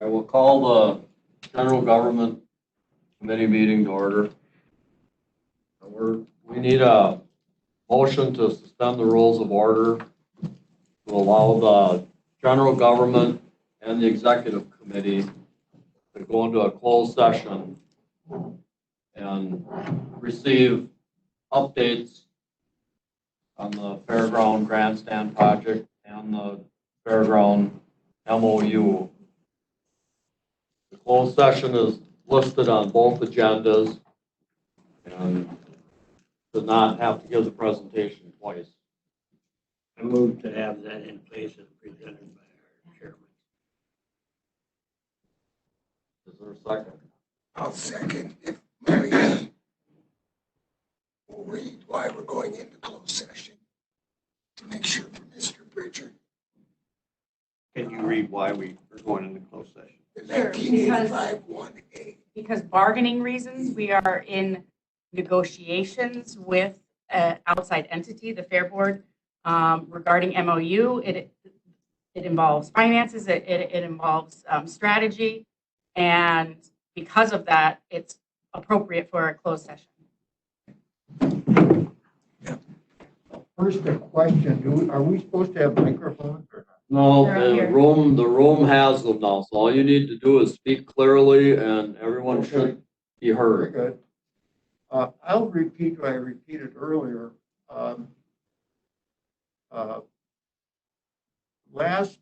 I will call the general government committee meeting to order. We need a motion to suspend the rules of order to allow the general government and the executive committee to go into a closed session and receive updates on the fairground grandstand project and the fairground MOU. The closed session is listed on both agendas and does not have to give the presentation twice. I move to have that in place as presented by our chairman. Is there a second? I'll second if Mary will read why we're going into closed session to make sure for Mr. Bridger. Can you read why we are going into closed session? Sure, 1985 1A. because bargaining reasons, we are in negotiations with an outside entity, the Fair Board, regarding MOU. It involves finances, it involves strategy, and because of that, it's appropriate for a closed session. First, a question, are we supposed to have microphones or not? No, They're up the here. room has them now, so all you need to do is speak clearly and everyone should be Very heard. good. I'll repeat what I repeated earlier. Last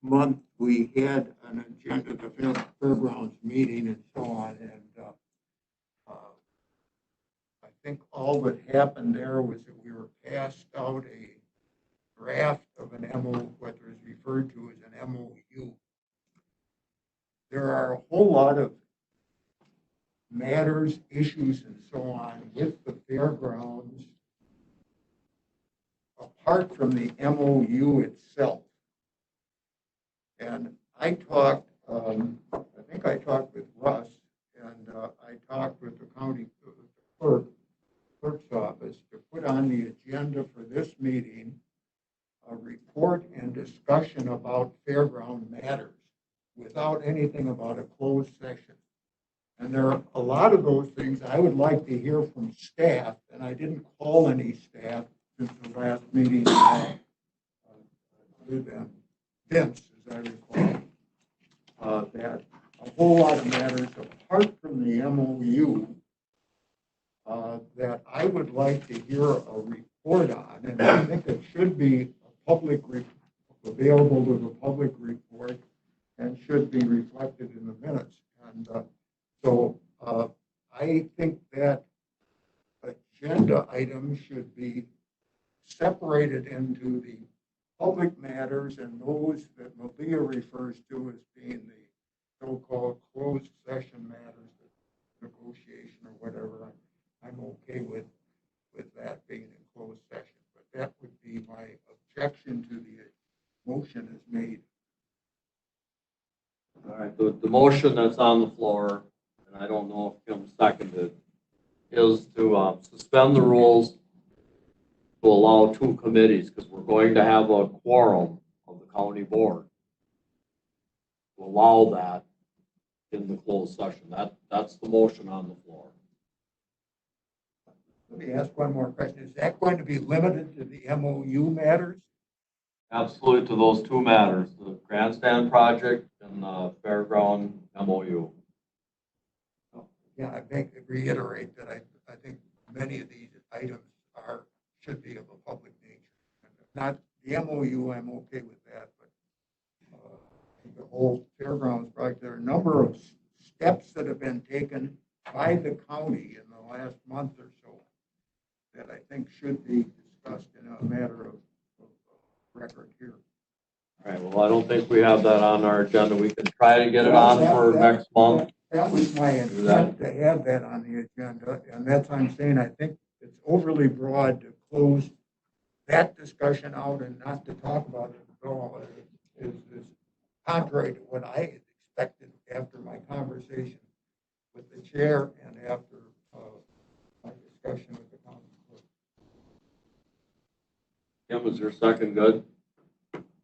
month, we had an agenda, the fairgrounds meeting and so on, and I think all that happened there was that we were passed out a draft of an MOU, what is referred to as an MOU. There are a whole lot of matters, issues, and so on with the fairgrounds apart from the MOU itself. And I talked, I think I talked with Russ, and I talked with the county clerk's office to put on the agenda for this meeting a report and discussion about fairground matters without anything about a closed session. And there are a lot of those things I would like to hear from staff, and I didn't call any staff since the last meeting, other than Vince, as I recall, that a whole lot of matters apart from the MOU that I would like to hear a report on, and I think it should be a public available to the public report and should be reflected in the minutes. And so I think that agenda items should be separated into the public matters and those that Malia refers to as being the so-called closed session matters, negotiation or whatever. I'm okay with that being in closed session, but that would be my objection to the motion as made. All right, the motion that's on the floor, and I don't know if Kim seconded, is to suspend the rules to allow two committees, because we're going to have a quorum of the county board to allow that in the closed session. That's the motion on the floor. Let me ask one more question. Is that going to be limited to the MOU matters? Absolutely, to those two matters, the grandstand project and the fairground MOU. Yeah, I beg to reiterate that I think many of these items should be of a public nature. Not the MOU, I'm okay with that, but the whole fairgrounds project, there are a number of steps that have been taken by the county in the last month or so that I think should be discussed in a matter of record here. All right, well, I don't think we have that on our agenda. We can try to get it on for next month. That was my intent, to have that on the agenda, and that's why I'm saying I think it's overly broad to close that discussion out and not to talk about it at all. Is contrary to what I had expected after my conversation with the chair and after my discussion with the county clerk. Kim, is your second good?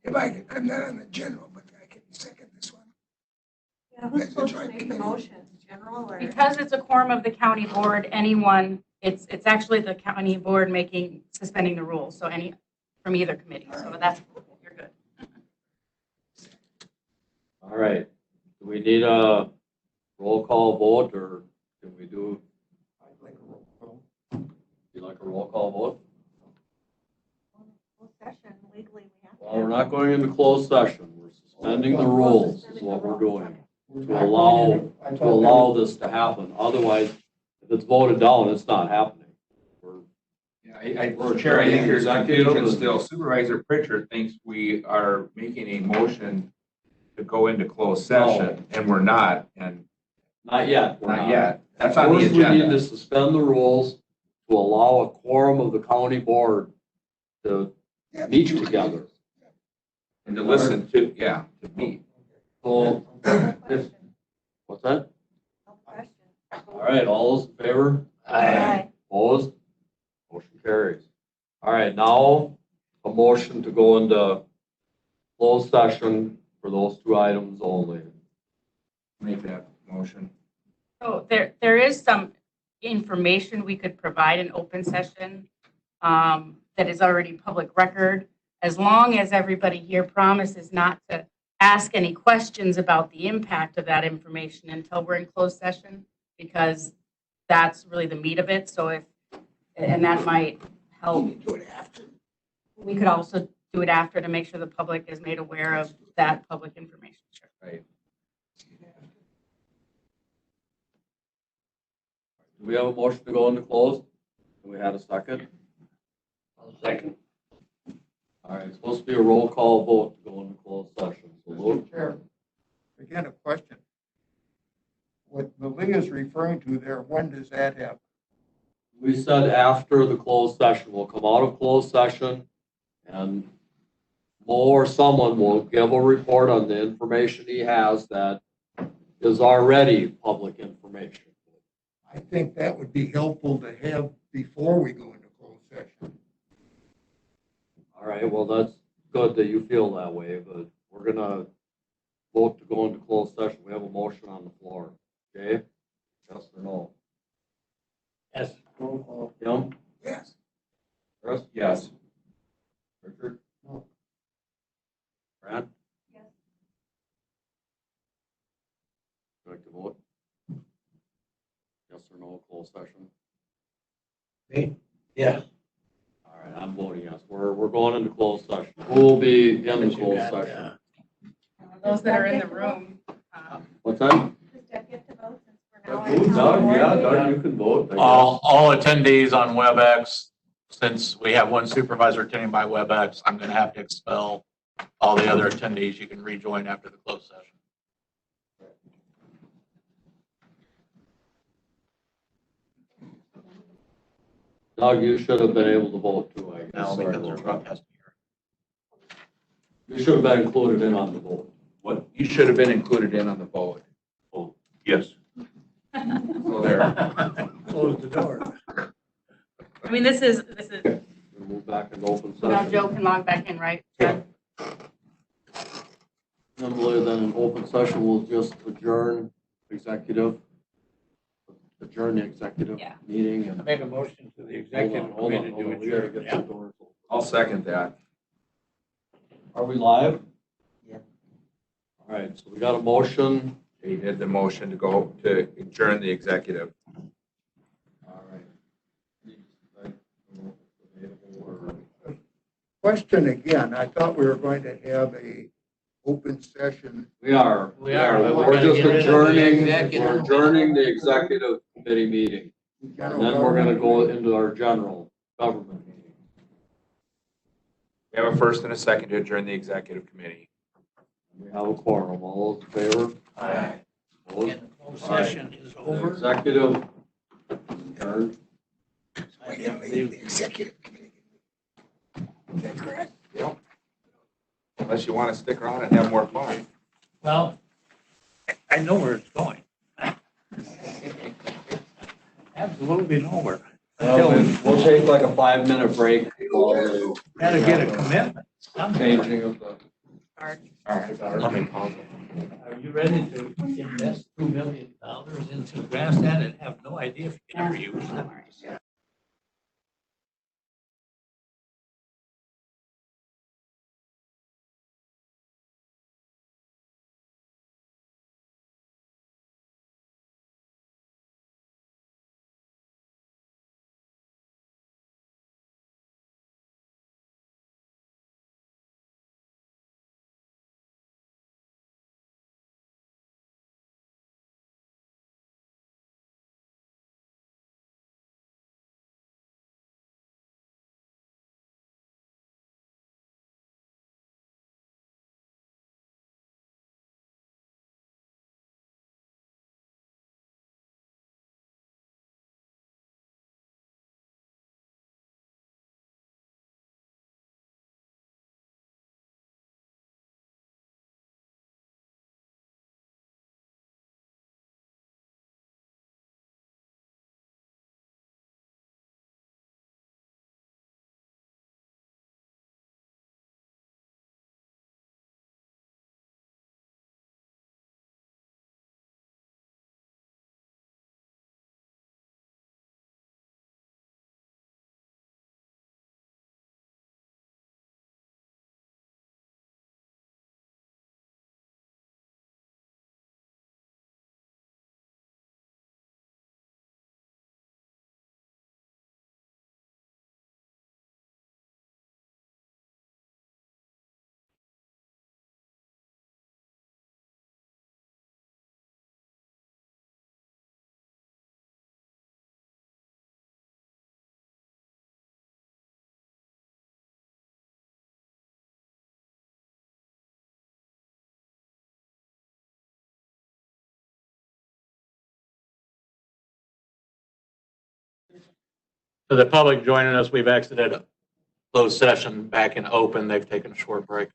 If I'm not on the general, but I can Now, who's supposed to make the motion, general or? Because it's a quorum of the county board, anyone, it's actually the county board suspending the rules, so any, from either committee, so that's, you're good. All right. Do we need a roll call vote, or can we do, I'd like a roll call. you like a roll call vote? Closed session, legally, we have to. Well, we're not going into closed session. We're suspending the rules is what we're doing We're to not allow, going in- I to thought allow this to happen. Otherwise, if it's voted down, it's not happening. We're Yeah, Chair, I think there's Executive confusion and- still. Supervisor Pritchard thinks we are making a motion to go into closed session, and we're not, and not yet. We're not yet. That's on the First, we need to agenda. suspend the rules to allow a quorum of the county board to Yeah, meet you- together. And to listen to, yeah, to me. So, No if, question. what's that? No question. All right, all those in favor? Aye. Opposed? Motion carries. All right, now a motion to go into closed session for those two items only. Make that motion. So there is some information we could provide in open session that is already public record, as long as everybody here promises not to ask any questions about the impact of that information until we're in closed session, because that's really the meat of it. So and that might help. You do it after. We could also do it after to make sure the public is made aware of that public information. Sure. Right. Do we have a motion to go into closed? Do we have a second? Second. All right, it's supposed to be a roll call vote to go into closed session. So Luke? Mr. Chair, again, a question. What Malia is referring to there, when does that happen? We said after the closed session, we'll come out of closed session and Mo or someone will give a report on the information he has that is already public information. I think that would be helpful to have before we go into closed session. All right, well, that's good that you feel that way, but we're gonna vote to go into closed session. We have a motion on the floor. Okay? Yes or no? Yes, roll call. Tim? Yes. Chris? Yes. Richard? No. Brad? Yes. Would you like to vote? Yes or no, closed session? Me? Yes. All right, I'm voting yes. We're going into closed session. Who will be in the But you closed got, session? Those that are in the room. What's that? Does Deb get to vote since we're now in town Doug, board yeah, meeting? Doug, you can vote. I guess. All attendees on WebEx, since we have one supervisor attending by WebEx, I'm going to have to expel all the other attendees. You can rejoin after the closed session. Doug, you should have been able to vote too, I guess. Now, Sorry because they're about broadcasting here. that. You should have been included in on the vote. What, you should have been included in on the vote. Yes. So there. Close the door. I mean, this is, We move back into open now session. Joe can log back in, right? Chad? Normally, then in open session, we'll just adjourn the executive Yeah. meeting I and. make a motion to the executive Hold on, committee hold to on. We gotta adjourn. get the doors open. I'll second that. Are we live? Yeah. All right, so we got a motion. He did the motion to go to adjourn the executive. All right. Question again, I thought we were going to have a open session. We are. We are, but we We're gotta just get rid of the adjourning, executive. we're adjourning the executive committee meeting. And then we're gonna go into our general government meeting. We have a first and a second to adjourn the executive committee. We have a quorum. All those in favor? Aye. Opposed? And the closed session is The over. executive adjourned. We're gonna leave the executive committee. Is that correct? Unless you want to stick around and have more fun. Well, I know where it's going. Absolutely nowhere. Until we We'll take like a 5-minute break. while gotta get a commitment. the Changing of the. All right, let me pause it. Are you ready to invest $2 million into grassland and have no idea if you can ever use them? For the public joining us, we've exited a closed session back in open. They've taken a short break.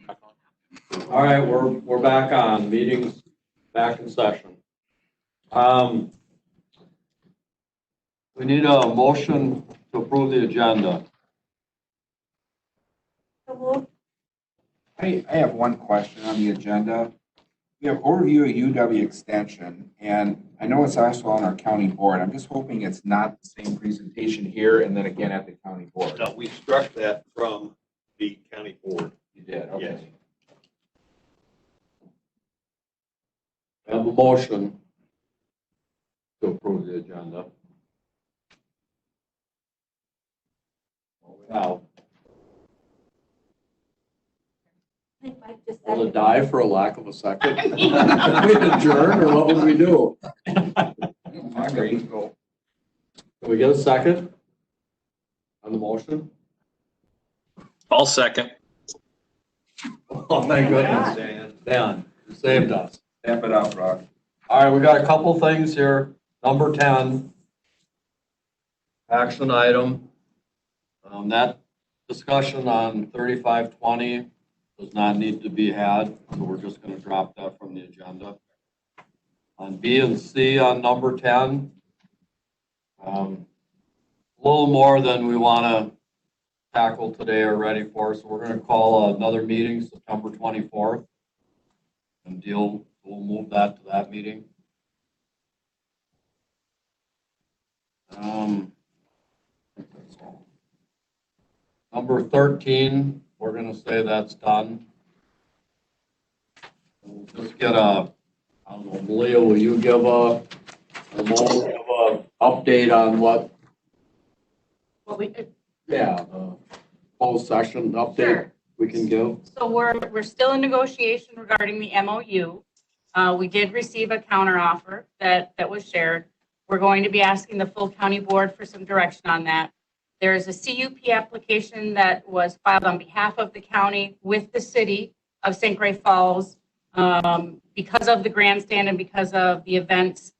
All right, we're back on, meetings back in session. We need a motion to approve the agenda. So moved. I have one question on the agenda. We have overview of UW extension, and I know it's also on our county board. I'm just hoping it's not the same presentation here and then again at the county board. No, we struck that from the county board. You did, Yes. okay. I have a motion to approve the agenda. Wow, I think Mike just will it seconded. die for a lack of a second? Did we adjourn or what would we do? I'm ready to go. Can we get a second on the motion? I'll second. Oh, thank goodness, Dan. Dan, you saved us. Step it up, Rock. All right, we got a couple things here. Number 10, action item. That discussion on 3520 does not need to be had, so we're just going to drop that from the agenda. On B and C on number 10, a little more than we want to tackle today or ready for, so we're going to call another meeting September 24th and we'll move that to that meeting. I think that's all. Number 13, we're going to say that's done. We'll just get I don't know, Malia, will you give a update on what, Well, the closed session update Sure. we can give? So we're still in negotiation regarding the MOU. We did receive a counteroffer that was shared. We're going to be asking the full county board for some direction on that. There is a CUP application that was filed on behalf of the county with the city of St. Croix Falls because of the grandstand and because of the events.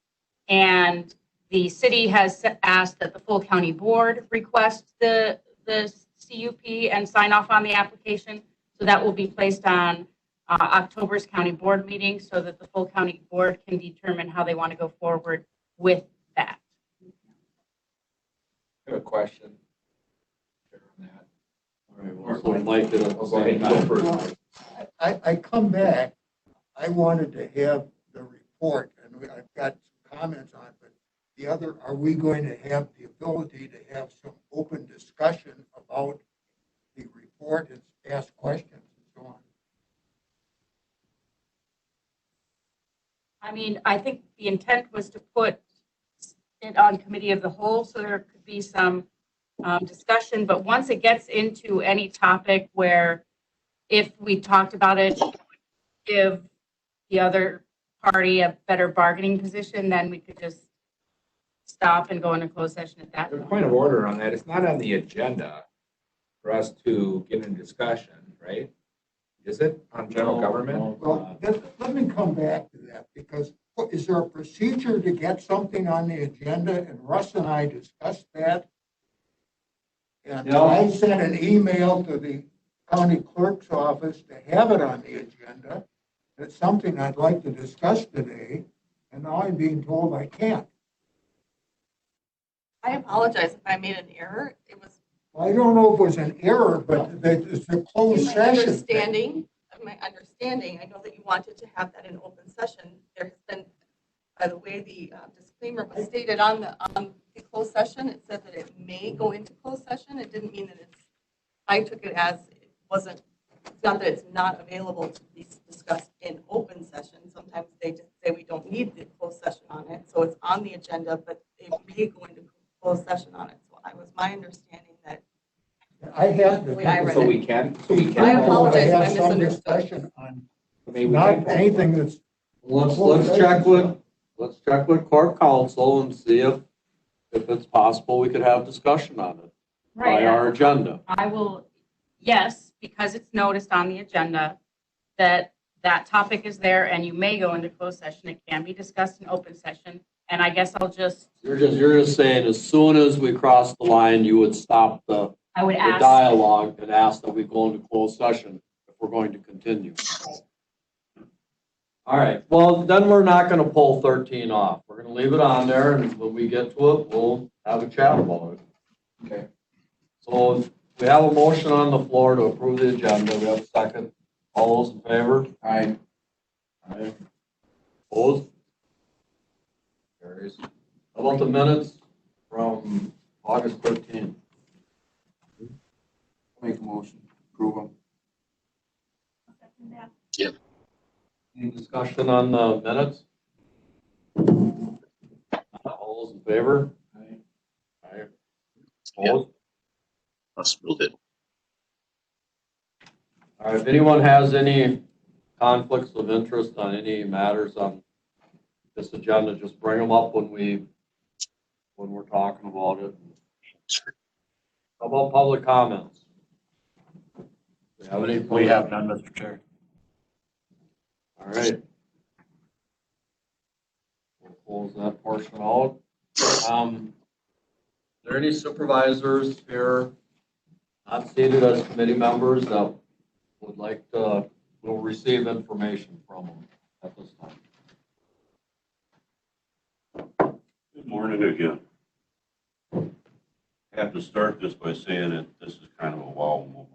And the city has asked that the full county board request the CUP and sign off on the application. So that will be placed on October's county board meeting so that the full county board can determine how they want to go forward with that. I have a question. All right, well, so Mike did it. Go ahead, go first. I come back, I wanted to have the report, and I've got some comments on it, but the other, are we going to have the ability to have some open discussion about the report and ask questions and so on? I mean, I think the intent was to put it on committee of the whole, so there could be some discussion, but once it gets into any topic where if we talked about it, give the other party a better bargaining position, then we could just stop and go into closed session at that The point. point of order on that, it's not on the agenda for us to get in discussion, right? Is it on general government? Well, let me come back to that, because is there a procedure to get something on the agenda? And Russ and I discussed that. And Yeah. I sent an email to the county clerk's office to have it on the agenda. It's something I'd like to discuss today, and now I'm being told I can't. I apologize if I made an error. It was I don't know if it was an error, but it's a closed in my session. understanding, I know that you wanted to have that in open session. There has been, by the way, the disclaimer was stated on the closed session. It said that it may go into closed session. It didn't mean that I took it as it wasn't, it's not that it's not available to be discussed in open session. Sometimes they just say we don't need the closed session on it. So it's on the agenda, but it may go into closed session on it. So I was my understanding that I have the way I read So it. we can, I apologize if I have some misunderstood. discussion on maybe we not can. anything that's, Let's check with court counsel and see if it's possible we could have discussion on it by Right. our agenda. I will, yes, because it's noticed on the agenda that topic is there and you may go into closed session. It can be discussed in open session. And I guess I'll just, You're just saying as soon as we cross the line, you would stop the I would ask. dialogue and ask that we go into closed session if we're going to continue. All right, well, then we're not gonna pull 13 off. We're gonna leave it on there, and when we get to it, we'll have a chat about it. Okay. So we have a motion on the floor to approve the agenda. We have a second. All those in favor? Aye. Aye. Opposed? Carries. How about the minutes from August 13th? Make a motion, approve them. Any discussion on the minutes? All those in favor? Aye. Aye. Opposed? Must move it. All right, if anyone has any conflicts of interest on any matters on this agenda, just bring them up when we're talking about it. How about public comments? Do we have any? We have none, Mr. Chair. All right. We'll close that portion out. Are there any supervisors here not seated as committee members that would like to, will receive information from them at this time? Good morning again. I have to start this by saying that this is kind of a wow moment.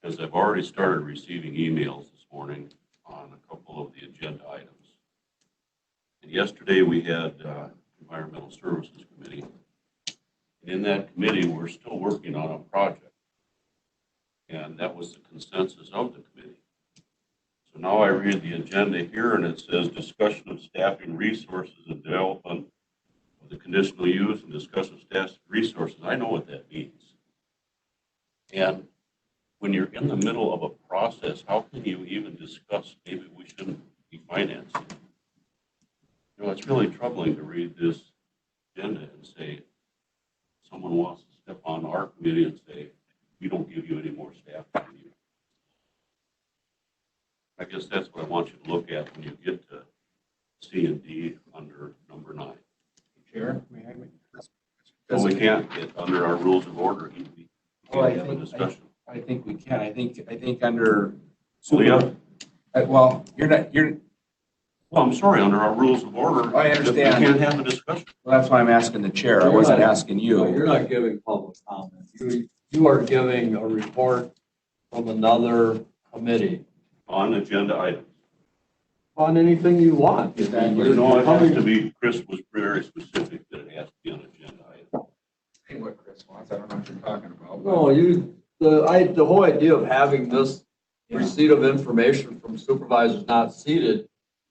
Because I've already started receiving emails this morning on a couple of the agenda items. And yesterday we had Environmental Services Committee. And in that committee, we're still working on a project. And that was the consensus of the committee. So now I read the agenda here and it says discussion of staffing resources and development of the conditional use and discussion of staff resources. I know what that means. And when you're in the middle of a process, how can you even discuss maybe we shouldn't be financing? You know, it's really troubling to read this agenda and say, someone wants to step on our committee and say, we don't give you any more staff than you. I guess that's what I want you to look at when you get to C and D under number 9. Chair, So we can't get under our rules of order. We Well, I can't have a think- discussion. I think we can. I think under. Well, yeah. Well, you're, Well, I'm sorry, under our rules of order. I understand. We can't have a discussion. well, that's why I'm asking the chair. I wasn't asking you. You're not giving public comment. You are giving a report from another committee On agenda items. on anything you want. But no, it has to be, Chris was very specific that it has to be on agenda item. Hey, what Chris wants, I don't know what you're talking about. No, the whole idea of having this receipt of information from supervisors not seated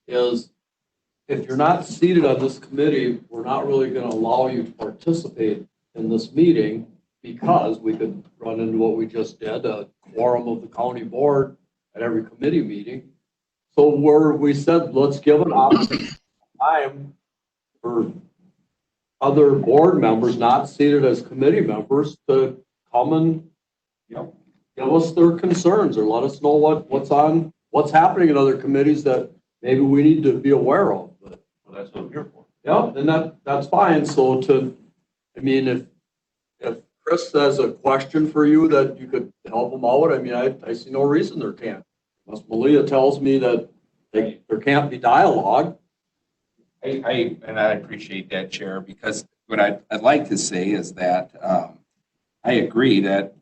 is if you're not seated on this committee, we're not really going to allow you to participate in this meeting because we could run into what we just did, a quorum of the county board at every committee meeting. So we said, let's give an opportunity time for other board members not seated as committee members to come and give us their concerns or let us know what's happening in other committees that maybe we need to be aware of. But Well, that's what I'm here for. yeah, and that's fine. So if Chris has a question for you that you could help him out, I mean, I see no reason there can't. Unless Malia tells me that there can't be dialogue. I appreciate that, Chair, because what I'd like to say is that I agree that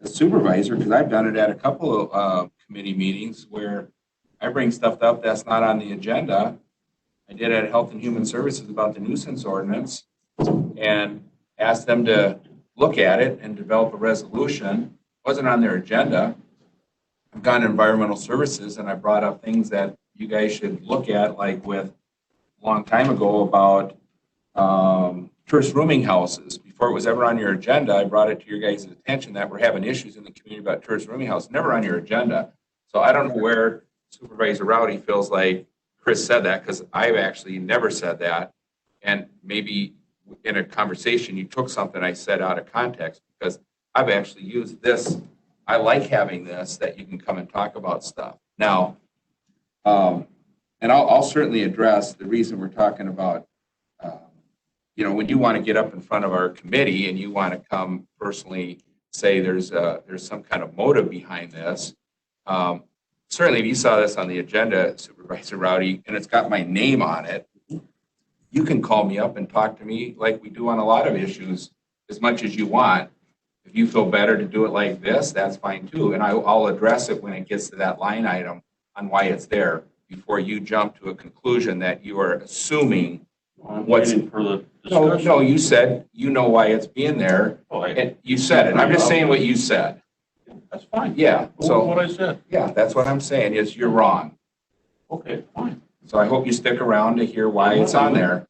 the supervisor, because I've done it at a couple of committee meetings where I bring stuff up that's not on the agenda. I did at Health and Human Services about the nuisance ordinance and asked them to look at it and develop a resolution. It wasn't on their agenda. I've gone to Environmental Services and I brought up things that you guys should look at, like with a long time ago about tourist rooming houses. Before it was ever on your agenda, I brought it to your guys' attention that we're having issues in the community about tourist rooming houses, never on your agenda. So I don't know where Supervisor Rowdy feels like Chris said that, because I've actually never said that. And maybe in a conversation, you took something I said out of context, because I've actually used this. I like having this, that you can come and talk about stuff. Now, and I'll certainly address the reason we're talking about, when you want to get up in front of our committee and you want to come personally say there's some kind of motive behind this. Certainly, if you saw this on the agenda, Supervisor Rowdy, and it's got my name on it, you can call me up and talk to me like we do on a lot of issues as much as you want. If you feel better to do it like this, that's fine too. And I'll address it when it gets to that line item on why it's there before you jump to a conclusion that you are assuming. I'm What's- waiting for the No, discussion. no, you said, you know why it's being there. Oh, And you said it. I'm just saying what you said. That's fine. Yeah, So what so, I said. yeah, that's what I'm saying is you're wrong. Okay, fine. So I hope you stick around to hear why it's on there.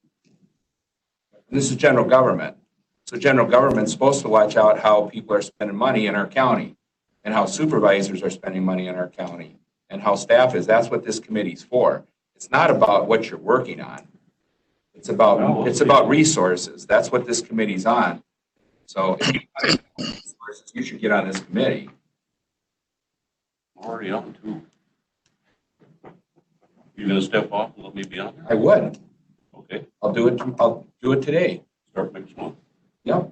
This is general government. So general government's supposed to watch out how people are spending money in our county and how supervisors are spending money in our county and how staff is. That's what this committee's for. It's not about what you're working on. It's about resources. That's what this committee's on. So if you want resources, you should get on this committee. I'm already on two. You gonna step off and let me be on there? I would. Okay, I'll do it today. start next month. Yep.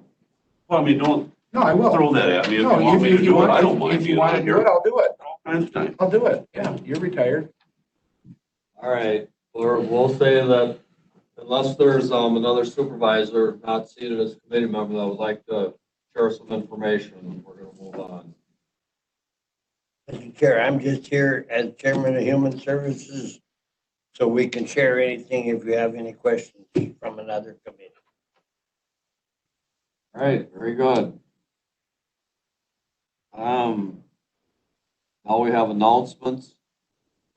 Well, I mean, don't No, I will. throw that at me. If you No, want me to do it, I don't mind. If you being want to on do here it, I'll do it. all kinds of time. I'll do it. Yeah, you're retired. All right, we'll say that unless there's another supervisor not seated as a committee member that would like to share some information, we're gonna move on. Mr. Chair, I'm just here as Chairman of Human Services, so we can share anything if you have any questions from another committee. All right, very good. Now we have announcements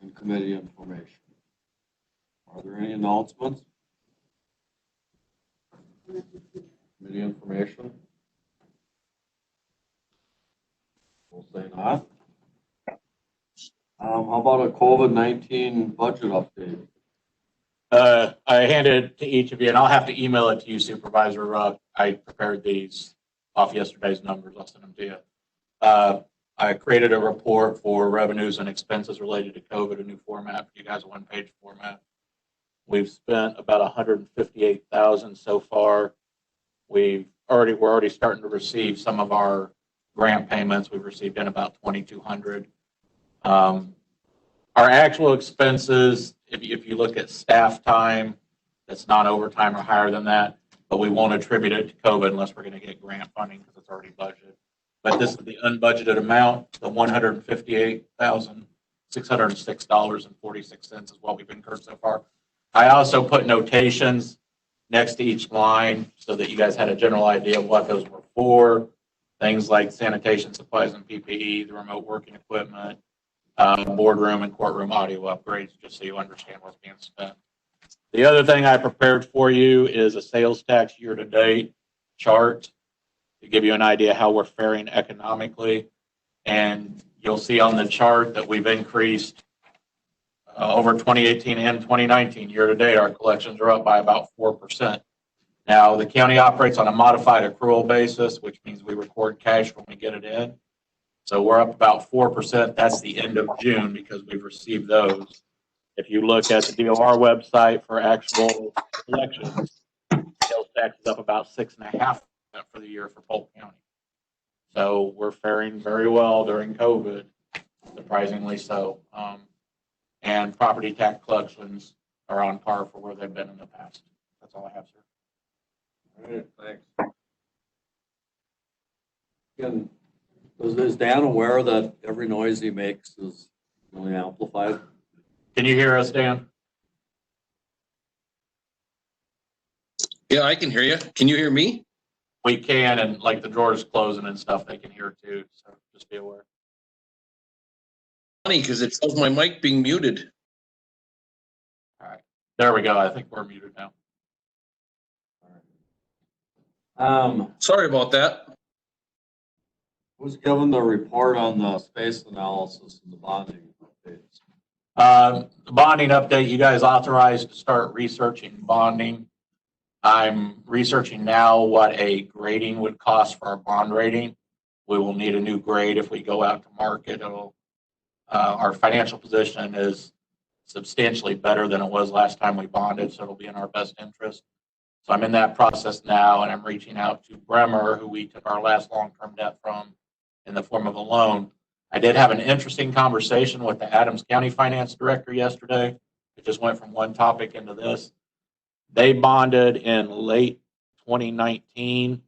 and committee information. Are there any announcements? Committee information? We'll say not. How about a COVID-19 budget update? I handed it to each of you, and I'll have to email it to you, Supervisor. I prepared these off yesterday's numbers. I'll send them to you. I created a report for revenues and expenses related to COVID, a new format for you guys, a one-page format. We've spent about 158,000 so far. We're already starting to receive some of our grant payments. We've received in about 2,200. Our actual expenses, if you look at staff time, that's not overtime or higher than that, but we won't attribute it to COVID unless we're going to get grant funding because it's already budgeted. But this is the unbudgeted amount, the $158,606.46 is what we've incurred so far. I also put notations next to each line so that you guys had a general idea of what those were for. Things like sanitation supplies and PPE, the remote working equipment, boardroom and courtroom audio upgrades, just so you understand what's being spent. The other thing I prepared for you is a sales tax year-to-date chart to give you an idea how we're faring economically. And you'll see on the chart that we've increased over 2018 and 2019 year-to-date. Our collections are up by about 4%. Now, the county operates on a modified accrual basis, which means we record cash when we get it in. So we're up about 4%. That's the end of June because we've received those. If you look at the DOR website for actual collections, sales tax is up about 6.5% for the year for Polk County. So we're faring very well during COVID, surprisingly so. And property tax collections are on par for where they've been in the past. That's all I have, sir. All right, thanks. Again, is Dan aware that every noise he makes is really amplified? Can you hear us, Dan? Yeah, I can hear you. Can you hear me? We can, and like the drawers closing and stuff, they can hear too. So just be aware. Funny, because it shows my mic being muted. All right. There we go. I think we're muted now. Sorry about that. Who's given the report on the space analysis and the bonding updates? The bonding update, you guys authorized to start researching bonding. I'm researching now what a grading would cost for our bond rating. We will need a new grade if we go out to market. Our financial position is substantially better than it was last time we bonded, so it'll be in our best interest. So I'm in that process now, and I'm reaching out to Bremer, who we took our last long-term debt from in the form of a loan. I did have an interesting conversation with the Adams County Finance Director yesterday. It just went from one topic into this. They bonded in late 2019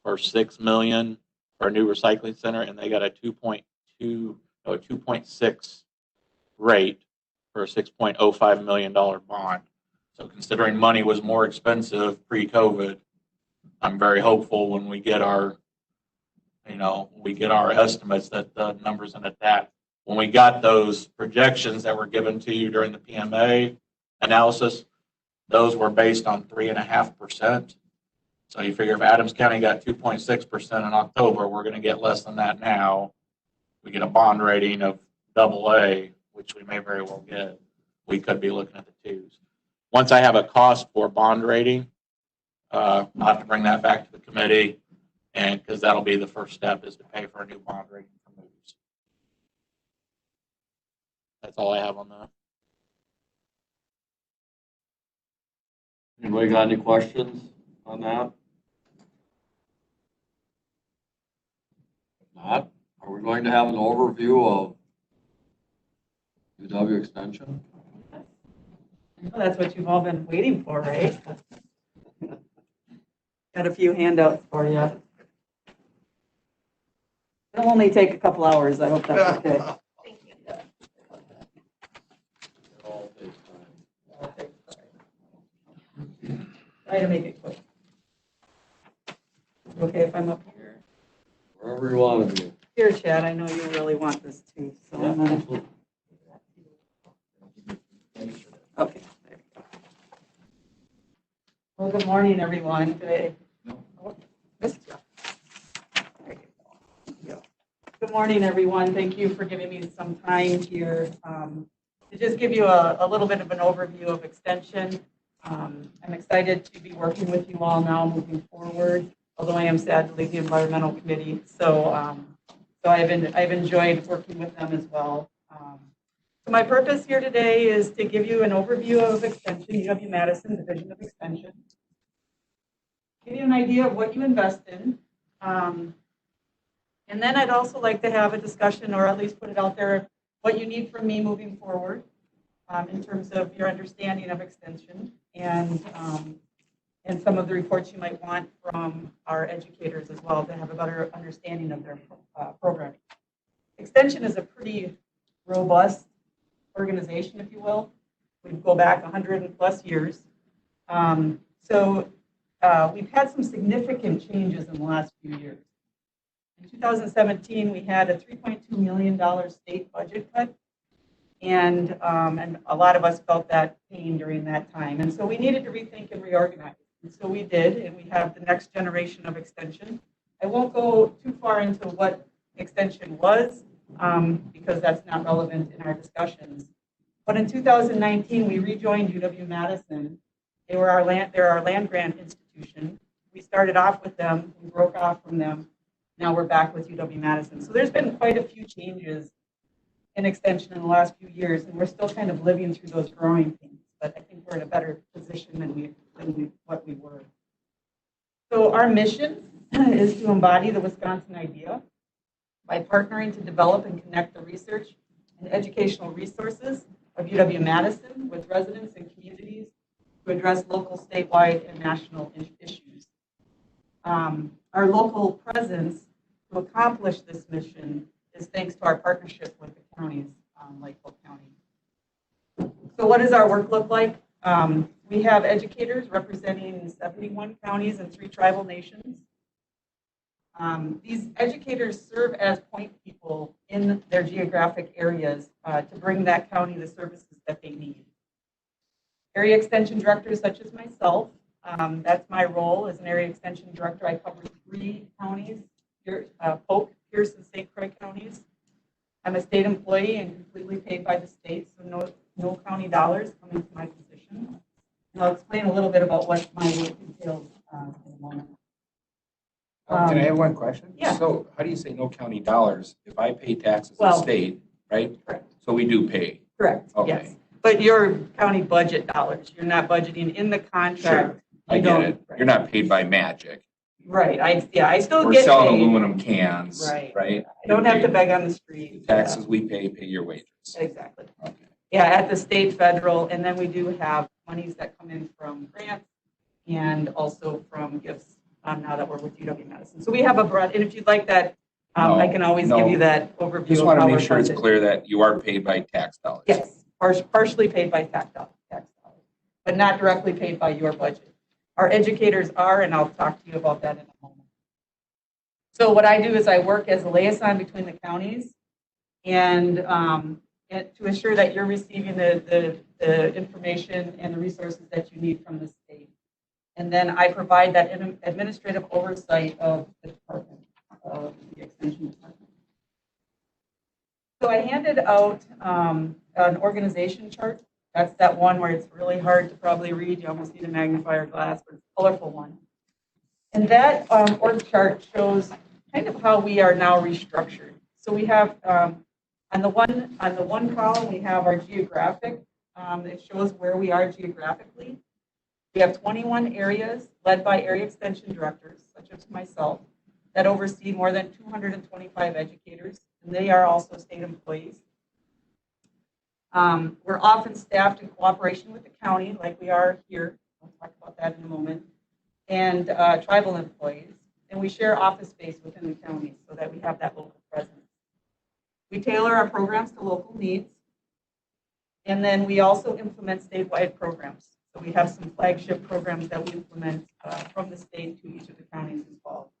for $6 million for a new recycling center, and they got a 2.6 rate for a $6.05 million bond. So considering money was more expensive pre-COVID, I'm very hopeful when we get our, estimates that the numbers in at that. When we got those projections that were given to you during the PMA analysis, those were based on 3.5%. So you figure if Adams County got 2.6% in October, we're going to get less than that now. We get a bond rating of AA, which we may very well get. We could be looking at the twos. Once I have a cost for bond rating, I'll have to bring that back to the committee, and because that'll be the first step is to pay for a new bond rating for Moody's. That's all I have on that. Anybody got any questions on that? If not, are we going to have an overview of UW Extension? Well, that's what you've all been waiting for, right? Got a few handouts for you. It'll only take a couple hours. I hope that's okay. Try to make it quick. Okay, if I'm up here. Wherever you want to be. Here, Chad, I know you really want this too, so I'm gonna. Okay. There you go. Well, good morning, everyone. Today. Oh, missed you. There you go. Good morning, everyone. Thank you for giving me some time here to just give you a little bit of an overview of Extension. I'm excited to be working with you all now moving forward, although I am sad to leave the Environmental Committee. So I've enjoyed working with them as well. So my purpose here today is to give you an overview of Extension, UW-Madison Division of Extension. Give you an idea of what you invest in. And then I'd also like to have a discussion, or at least put it out there, what you need from me moving forward in terms of your understanding of Extension and some of the reports you might want from our educators as well to have a better understanding of their programming. Extension is a pretty robust organization, if you will. We go back 100+ years. We've had some significant changes in the last few years. In 2017, we had a $3.2 million state budget cut, and a lot of us felt that pain during that time. And so we needed to rethink and reorganize. And so we did, and we have the next generation of Extension. I won't go too far into what Extension was, because that's not relevant in our discussions. But in 2019, we rejoined UW-Madison. They're our land grant institution. We started off with them, we broke off from them. Now we're back with UW-Madison. So there's been quite a few changes in Extension in the last few years, and we're still kind of living through those growing pains. But I think we're in a better position than what we were. So our mission is to embody the Wisconsin idea by partnering to develop and connect the research and educational resources of UW-Madison with residents and communities to address local, statewide, and national issues. Our local presence to accomplish this mission is thanks to our partnership with the counties, like Polk County. So what does our work look like? We have educators representing 71 counties and 3 tribal nations. These educators serve as point people in their geographic areas to bring that county the services that they need. Area Extension directors such as myself, that's my role as an Area Extension director. I cover 3 counties, Polk, Pierce, and St. Croix counties. I'm a state employee and completely paid by the state, so no county dollars come into my position. And I'll explain a little bit about what my work entails in a moment. Can I have one question? Yeah. So how do you say no county dollars? If I pay taxes in Well, the state, right? Correct. So we do pay. Correct, Okay. yes. But your county budget dollars, you're not budgeting in the contract. I You get don't- it. You're not paid by magic. Right, I still We're get selling paid. aluminum cans, Right. right? I don't have to You're paid. beg on the street. Taxes we pay your wages. Exactly. Okay. Yeah, at the state, federal, and then we do have monies that come in from grants and also from gifts, now that we're with UW-Madison. So we have a broad, and if you'd like that, I can always give you that overview. Just of want to how make we're sure it's funded. clear that you are paid by tax dollars. Yes, partially paid by tax dollars, but not directly paid by your budget. Our educators are, and I'll talk to you about that in a moment. So what I do is I work as a liaison between the counties and to ensure that you're receiving the information and the resources that you need from the state. And then I provide that administrative oversight of the department, of the extension department. So I handed out an organization chart. That's that one where it's really hard to probably read. You almost need a magnifier glass, but it's a colorful one. And that org chart shows kind of how we are now restructured. So we have on the one column we have our geographic. It shows where we are geographically. We have 21 areas led by area extension directors, such as myself, that oversee more than 225 educators, and they are also state employees. We're often staffed in cooperation with the county, like we are here. I'll talk about that in a moment, and tribal employees. And we share office space within the county so that we have that local presence. We tailor our programs to local needs. And then we also implement statewide programs. So we have some flagship programs that we implement from the state to each of the counties involved.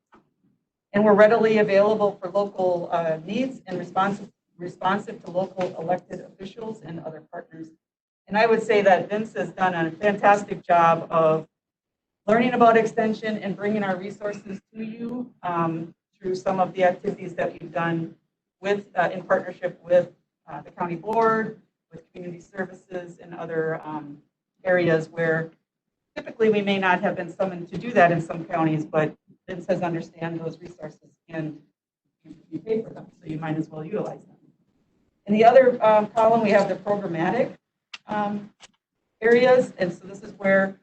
And we're readily available for local needs and responsive to local elected officials and other partners. And I would say that Vince has done a fantastic job of learning about extension and bringing our resources to you through some of the activities that we've done with in partnership with the county board, with community services and other areas where typically we may not have been summoned to do that in some counties, but Vince says understand those resources and you pay for them, so you might as well utilize them. In the other column, we have the programmatic areas, and so this is where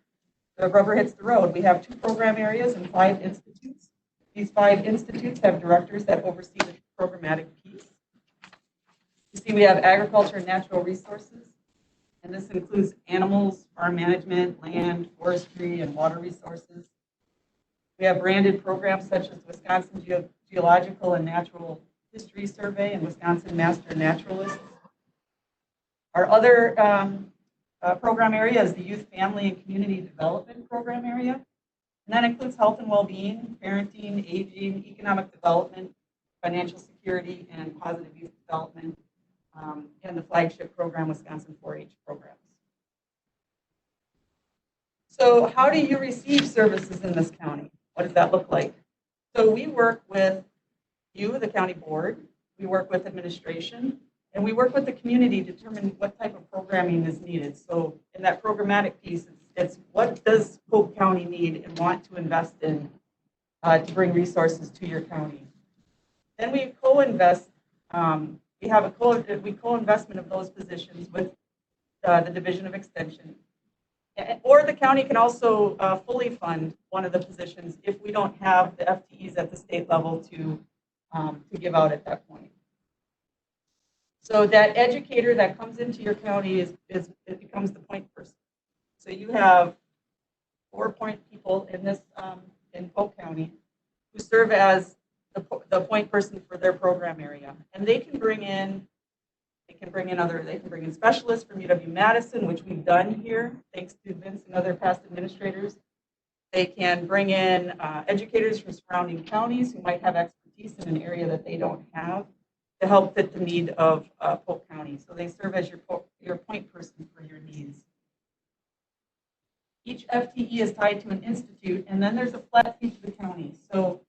the rubber hits the road. We have 2 program areas and 5 institutes. These 5 institutes have directors that oversee the programmatic piece. You see, we have agriculture and natural resources, and this includes animals, farm management, land, forestry, and water resources. We have branded programs such as Wisconsin Geological and Natural History Survey and Wisconsin Master Naturalists. Our other program area is the Youth, Family, and Community Development Program area. And that includes health and well-being, parenting, aging, economic development, financial security, and positive youth development, and the flagship program, Wisconsin 4-H programs. So how do you receive services in this county? What does that look like? So we work with you, the county board, we work with administration, and we work with the community to determine what type of programming is needed. So in that programmatic piece, it's what does Polk County need and want to invest in to bring resources to your county. Then we co-invest, we have a co-investment of those positions with the Division of Extension. Or the county can also fully fund one of the positions if we don't have the FTEs at the state level to give out at that point. So that educator that comes into your county it becomes the point person. So you have 4 point people in this in Polk County who serve as the point person for their program area, and they can bring in specialists from UW-Madison, which we've done here, thanks to Vince and other past administrators. They can bring in educators from surrounding counties who might have expertise in an area that they don't have to help fit the need of Polk County. So they serve as your point person for your needs. Each FTE is tied to an institute, and then there's a flat fee to the county. So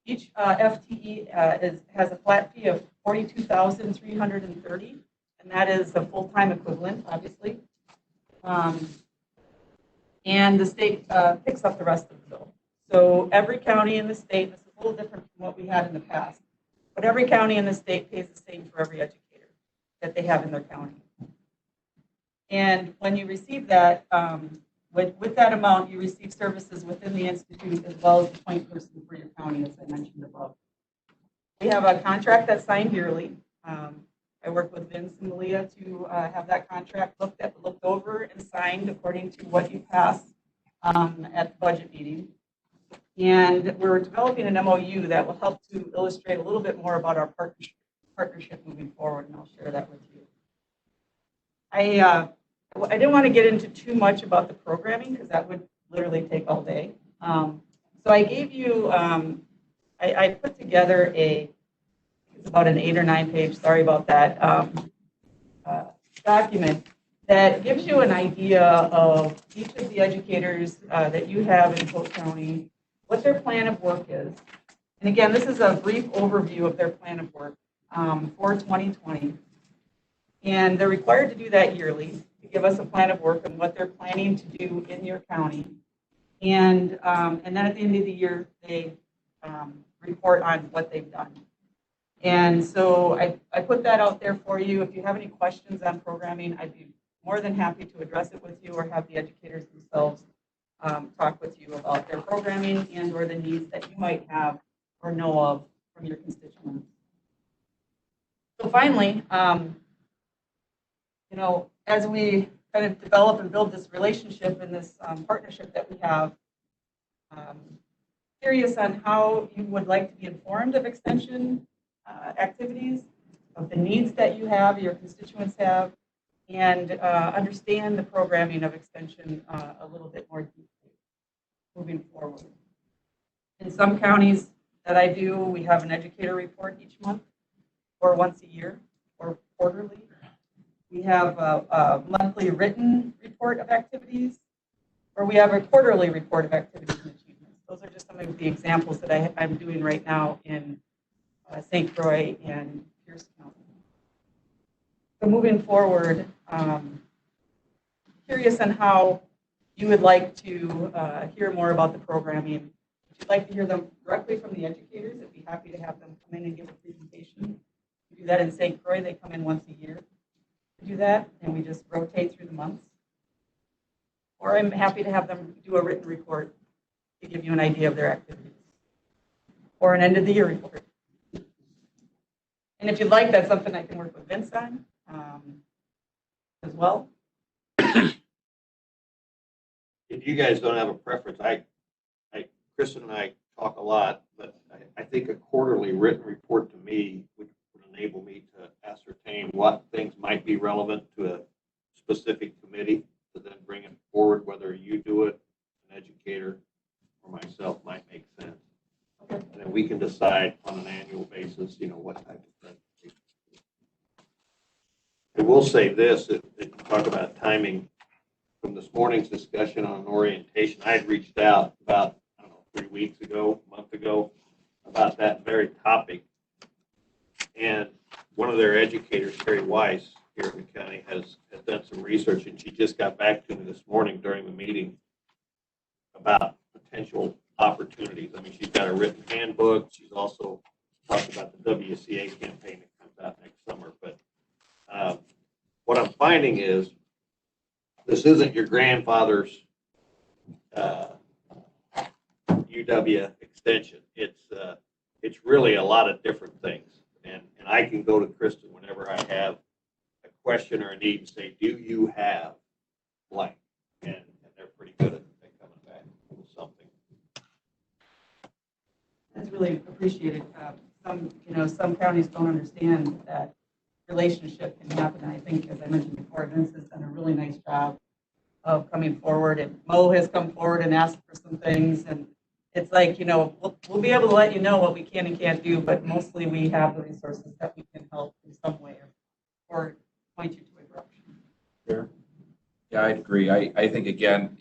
each FTE has a flat fee of $42,330, and that is a full-time equivalent, obviously. And the state picks up the rest of the bill. So every county in the state, this is a little different from what we had in the past, but every county in the state pays the same for every educator that they have in their county. And when you receive that, With that amount, you receive services within the institute as well as the point person for your county, as I mentioned above. We have a contract that's signed yearly. I work with Vince and Malia to have that contract looked over and signed according to what you pass at the budget meeting. And we're developing an MOU that will help to illustrate a little bit more about our partnership moving forward, and I'll share that with you. I didn't want to get into too much about the programming because that would literally take all day. So I gave you, I put together it's about an 8 or 9 page, sorry about that, document that gives you an idea of each of the educators that you have in Polk County, what their plan of work is. And again, this is a brief overview of their plan of work for 2020. And they're required to do that yearly, to give us a plan of work and what they're planning to do in your county. And then at the end of the year, they report on what they've done. And so I put that out there for you. If you have any questions on programming, I'd be more than happy to address it with you or have the educators themselves talk with you about their programming and or the needs that you might have or know of from your constituents. So finally, as we kind of develop and build this relationship and this partnership that we have, curious on how you would like to be informed of extension activities, of the needs that you have, your constituents have, and understand the programming of extension a little bit more deeply moving forward. In some counties that I do, we have an educator report each month or once a year or quarterly. We have a monthly written report of activities, or we have a quarterly report of activities and achievements. Those are just some of the examples that I'm doing right now in St. Croix and Pierce County. So moving forward, curious on how you would like to hear more about the programming. If you'd like to hear them directly from the educators, I'd be happy to have them come in and give a presentation. We do that in St. Croix. They come in once a year to do that, and we just rotate through the months. Or I'm happy to have them do a written report to give you an idea of their activities, or an end of the year report. And if you'd like, that's something I can work with Vince on as well. If you guys don't have a preference, Kristen and I talk a lot, but I think a quarterly written report to me would enable me to ascertain what things might be relevant to a specific committee to then bring it forward, whether you do it, an educator, or myself might make sense. And then we can decide on an annual basis, what type of presentation. I will say this, that you talk about timing. From this morning's discussion on orientation, I had reached out about, 3 weeks ago, a month ago, about that very topic. And one of their educators, Terry Weiss, here in the county, has done some research, and she just got back to me this morning during the meeting about potential opportunities. I mean, she's got a written handbook. She's also talked about the WCA campaign that comes out next summer. But what I'm finding is this isn't your grandfather's UW extension. It's really a lot of different things. And I can go to Kristen whenever I have a question or a need and say, do you have blank? And they're pretty good at coming back with something. That's really appreciated. Some counties don't understand that relationship can happen. And I think, as I mentioned before, Vince has done a really nice job of coming forward, and Mo has come forward and asked for some things. And it's like, we'll be able to let you know what we can and can't do, but mostly we have the resources that we can help in some way or point you to a direction. Sure. Yeah, I'd agree. I think, again,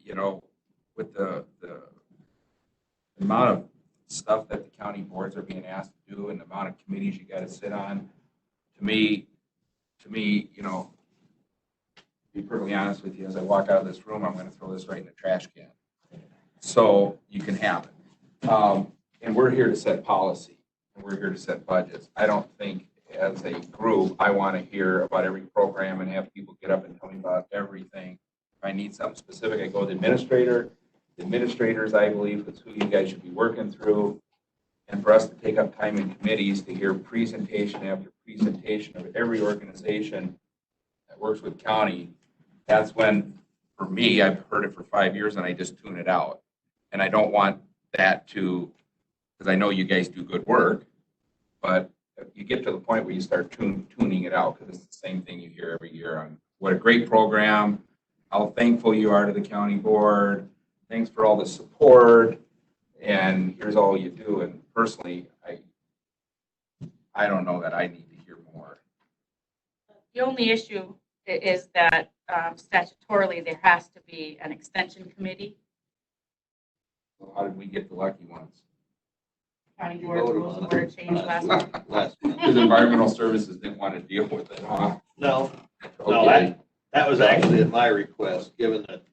with the amount of stuff that the county boards are being asked to do and the amount of committees you got to sit on, to me, to be perfectly honest with you, as I walk out of this room, I'm going to throw this right in the trash can. So you can have it. And we're here to set policy, and we're here to set budgets. I don't think as a group, I want to hear about every program and have people get up and tell me about everything If I need something specific, I go to the administrator. The administrators, I believe, is who you guys should be working through. And for us to take up time in committees to hear presentation after presentation of every organization that works with county, that's when, for me, I've heard it for 5 years and I just tune it out. And I don't want that to, because I know you guys do good work, but you get to the point where you start tuning it out because it's the same thing you hear every year on what a great program, how thankful you are to the county board, thanks for all the support, and here's all you do. And personally, I don't know that I need to hear more. The only issue is that statutorily, there has to be an extension committee. So how did we get the lucky ones? County You Board voted rules on and it order changed last month. last month. Because environmental services didn't want to deal with it, huh? No, Okay. that was actually at my request, given that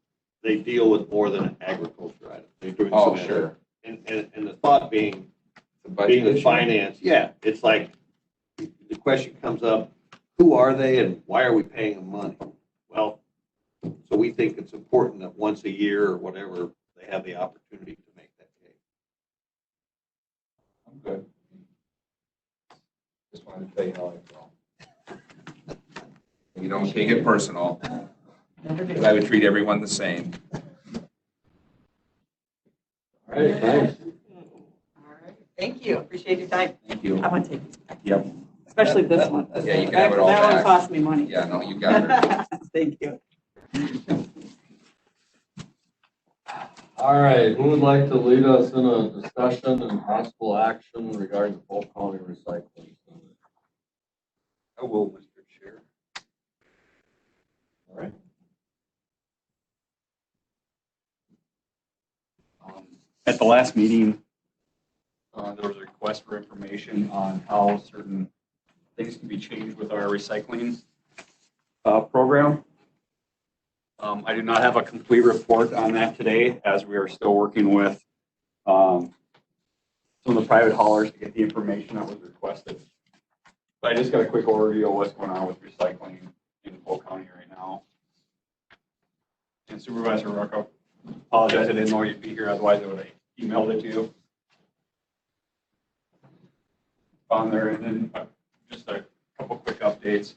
they deal with more than an agriculture item. They're doing Oh, some sure. And the thought being The budget being the issue? finance, yeah, it's like, the question comes up, who are they and why are we paying them money? Well, so we think it's important that once a year or whatever, they have the opportunity to make that case. I'm good. Just wanted to tell you how I feel. You don't take it personal, because I would treat everyone the same. All right, thanks. All right, thank you, appreciate your time. Thank you. I want to take this back, Yep. especially this one. Yeah, you can have it all That one back. cost me money. Yeah, no, you got it. Thank you. All right, who would like to lead us in a discussion and possible action regarding the Polk County Recycling Center? I will, Mr. Chair. All right. At the last meeting, there was a request for information on how certain things can be changed with our recycling program. I do not have a complete report on that today, as we are still working with some of the private haulers to get the information that was requested. But I just got a quick overview of what's going on with recycling in Polk County right now. And Supervisor Rocco, apologize, I didn't know you'd be here, otherwise I would have emailed it to you. On there, and then just a couple quick updates.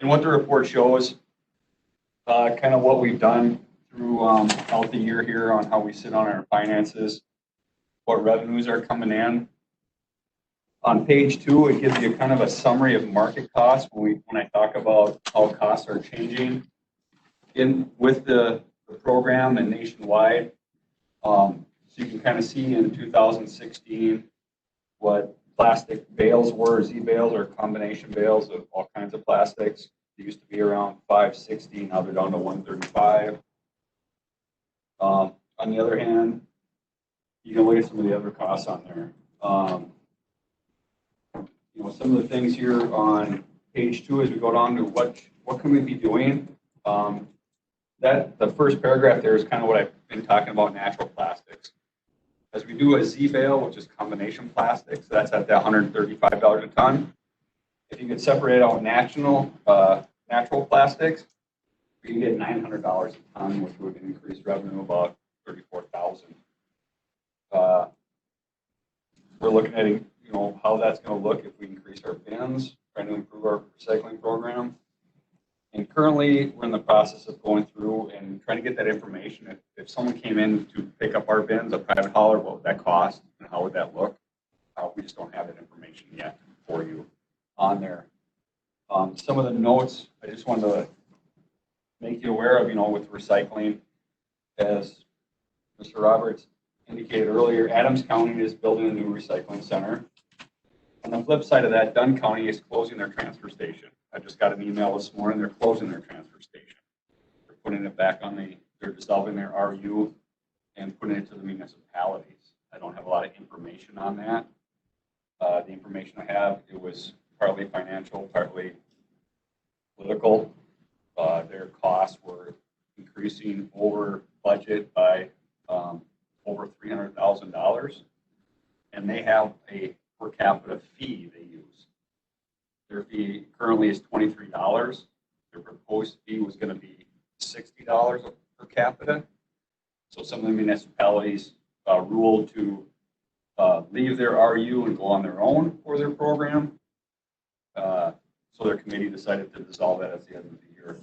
And what the report shows, kind of what we've done throughout the year here on how we sit on our finances, what revenues are coming in. On page 2, it gives you kind of a summary of market costs when I talk about how costs are changing with the program and nationwide. So you can kind of see in 2016 what plastic bales were, Z bales or combination bales of all kinds of plastics. They used to be around $5.60, now they're down to $1.35. On the other hand, you can look at some of the other costs on there. Some of the things here on page 2 as we go down to what can we be doing. That the first paragraph there is kind of what I've been talking about, natural plastics. As we do a Z bale, which is combination plastics, that's at the $135 a ton. If you could separate out natural plastics, we can get $900 a ton, which would increase revenue about $34,000. We're looking at how that's going to look if we increase our bins, trying to improve our recycling program. And currently, we're in the process of going through and trying to get that information. If someone came in to pick up our bins, a private hauler, what would that cost and how would that look? We just don't have that information yet for you on there. Some of the notes I just wanted to make you aware of, with recycling, as Mr. Roberts indicated earlier, Adams County is building a new recycling center. On the flip side of that, Dunn County is closing their transfer station. I just got an email this morning, they're closing their transfer station. They're putting it back they're dissolving their RU and putting it to the municipalities. I don't have a lot of information on that. The information I have, it was partly financial, partly political. Their costs were increasing over budget by over $300,000. And they have a per capita fee they use. Their fee currently is $23. Their proposed fee was going to be $60 per capita. So some of the municipalities ruled to leave their RU and go on their own for their program. So their committee decided to dissolve that at the end of the year.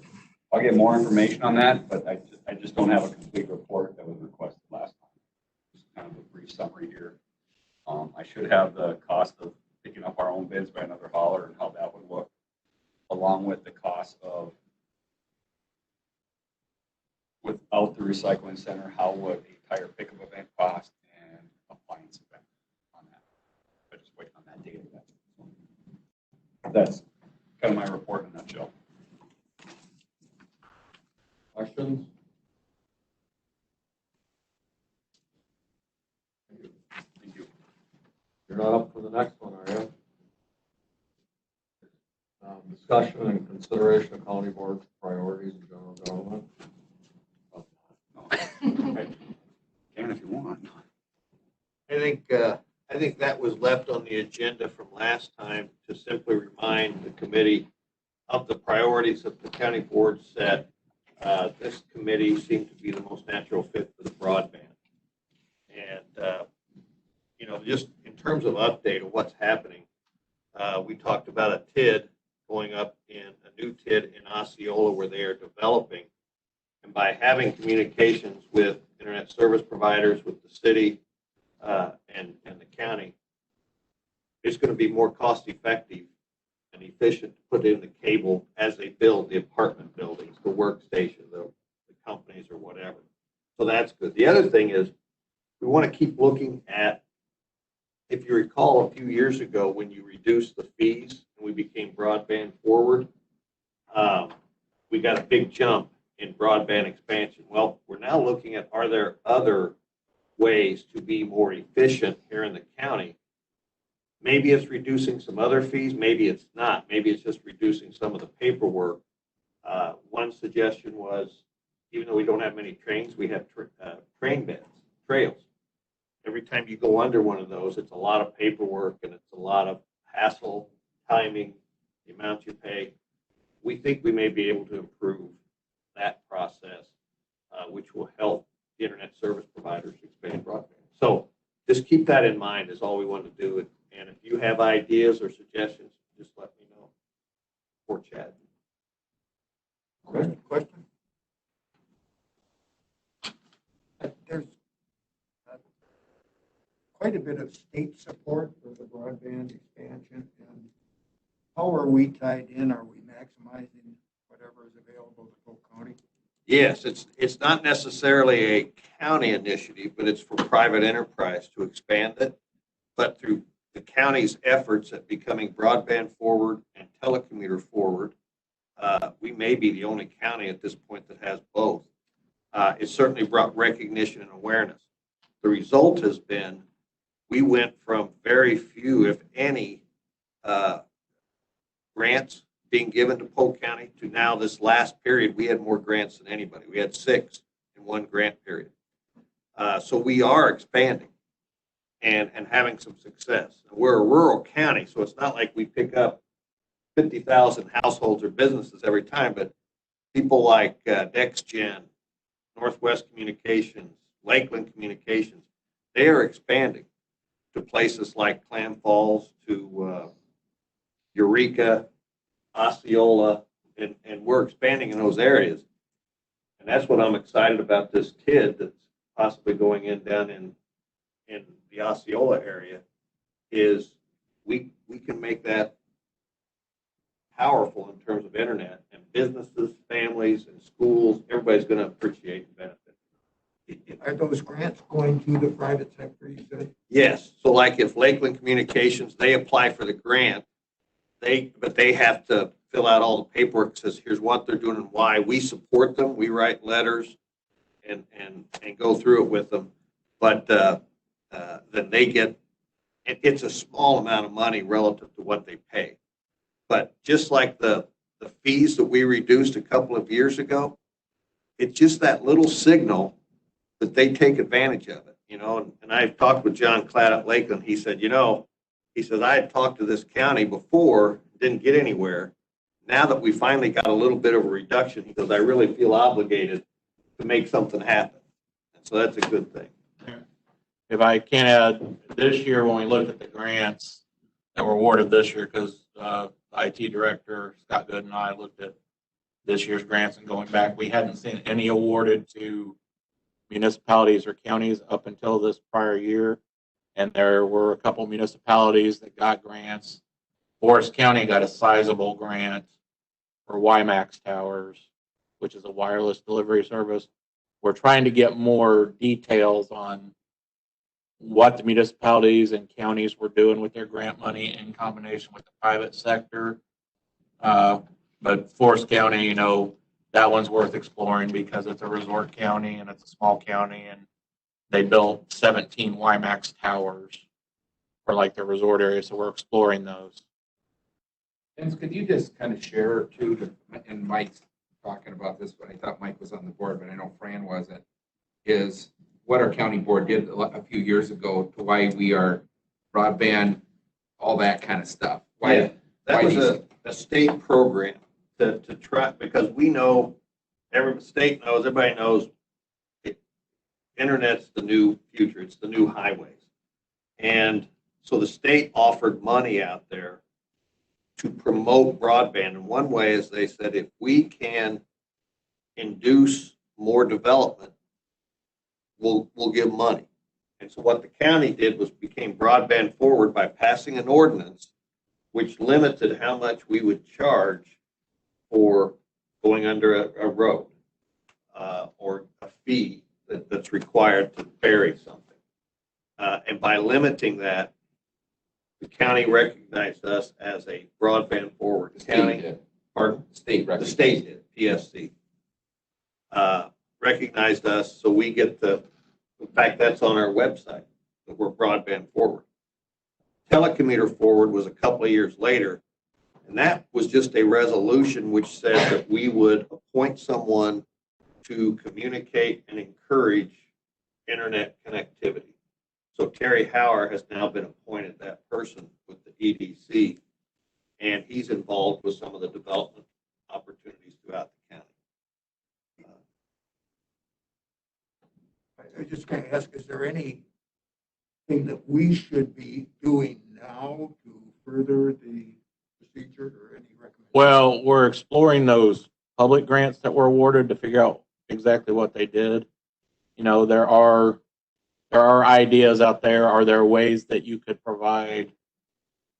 I'll get more information on that, but I just don't have a complete report that was requested last time. Just kind of a brief summary here. I should have the cost of picking up our own bids by another hauler and how that would look, along with the cost of without the recycling center, how would a tire pickup event cost and appliance event on that. But just waiting on that data. That's kind of my report in a nutshell. Questions? Thank you. You're not up for the next one, are you? Discussion and consideration of county board's priorities in general government. Can if you want. I think that was left on the agenda from last time to simply remind the committee of the priorities that the county board set. This committee seemed to be the most natural fit for the broadband. And, just in terms of update of what's happening, we talked about a TID going up in a new TID in Osceola where they are developing. And by having communications with internet service providers, with the city, and the county, it's going to be more cost effective and efficient to put in the cable as they build the apartment buildings, the workstation, the companies or whatever. So that's good. The other thing is we want to keep looking at, if you recall a few years ago when you reduced the fees and we became broadband forward, we got a big jump in broadband expansion. Well, we're now looking at, are there other ways to be more efficient here in the county? Maybe it's reducing some other fees, maybe it's not. Maybe it's just reducing some of the paperwork. One suggestion was, even though we don't have many trains, we have train beds, trails. Every time you go under one of those, it's a lot of paperwork and it's a lot of hassle, timing, the amount you pay. We think we may be able to improve that process, which will help the internet service providers expand broadband. So just keep that in mind is all we want to do. And if you have ideas or suggestions, just let me know. Or Chad. Question? There's quite a bit of state support for the broadband expansion. And how are we tied in? Are we maximizing whatever is available to Polk County? Yes, it's not necessarily a county initiative, but it's for private enterprise to expand it. But through the county's efforts at becoming broadband forward and telecommuter forward, we may be the only county at this point that has both. It certainly brought recognition and awareness. The result has been we went from very few, if any, grants being given to Polk County to now this last period, we had more grants than anybody. We had 6 in one grant period. So we are expanding and having some success. We're a rural county, so it's not like we pick up 50,000 households or businesses every time, but people like NextGen, Northwest Communications, Lakeland Communications, they are expanding to places like Clam Falls, to Eureka, Osceola, and we're expanding in those areas. And that's what I'm excited about this TID that's possibly going in down in the Osceola area, is we can make that powerful in terms of internet, and businesses, families, and schools, everybody's going to appreciate and benefit. Are those grants going to the private sector, you said? Yes. So like if Lakeland Communications, they apply for the grant, but they have to fill out all the paperwork, says here's what they're doing and why. We support them. We write letters and go through it with them. But then they get, it's a small amount of money relative to what they pay. But just like the fees that we reduced a couple of years ago, it's just that little signal that they take advantage of it, and I've talked with John Cladd at Lakeland. He said, I had talked to this county before, didn't get anywhere. now that we finally got a little bit of a reduction, he goes, I really feel obligated to make something happen. And so that's a good thing. If I can add, this year when we looked at the grants that were awarded this year, because IT Director Scott Good and I looked at this year's grants and going back, we hadn't seen any awarded to municipalities or counties up until this prior year. And there were a couple municipalities that got grants. Forest County got a sizable grant for WiMAX towers, which is a wireless delivery service. We're trying to get more details on what the municipalities and counties were doing with their grant money in combination with the private sector. But Forest County, you know, that one's worth exploring because it's a resort county and it's a small county, and they built 17 WiMAX towers for like their resort area. So we're exploring those. Vince, could you just kind of share too, and Mike's talking about this, but I thought Mike was on the board, but I know Fran wasn't, is what our county board did a few years ago to why we are broadband, all that kind of stuff. Why, Yeah, that why was a state program to try, because we know, every state knows, everybody knows, internet's the new future, it's the new highways. And so the state offered money out there to promote broadband. And one way is they said, if we can induce more development, we'll give money. And so what the county did was became broadband forward by passing an ordinance which limited how much we would charge for going under a road or a fee that's required to bury something. And by limiting that, the county recognized us as a broadband forward county. did. Pardon? The state did, PSC. Recognized us, so we get the, in fact, that's on our website, that we're broadband forward. Telecommuter forward was a couple of years later, and that was just a resolution which said that we would appoint someone to communicate and encourage internet connectivity. So Terry Hauer has now been appointed that person with the EDC, and he's involved with some of the development opportunities throughout the county. I just kind of ask, is there anything that we should be doing now to further the procedure or any recommendations? Well, we're exploring those public grants that were awarded to figure out exactly what they did. You know, there are ideas out there. Are there ways that you could provide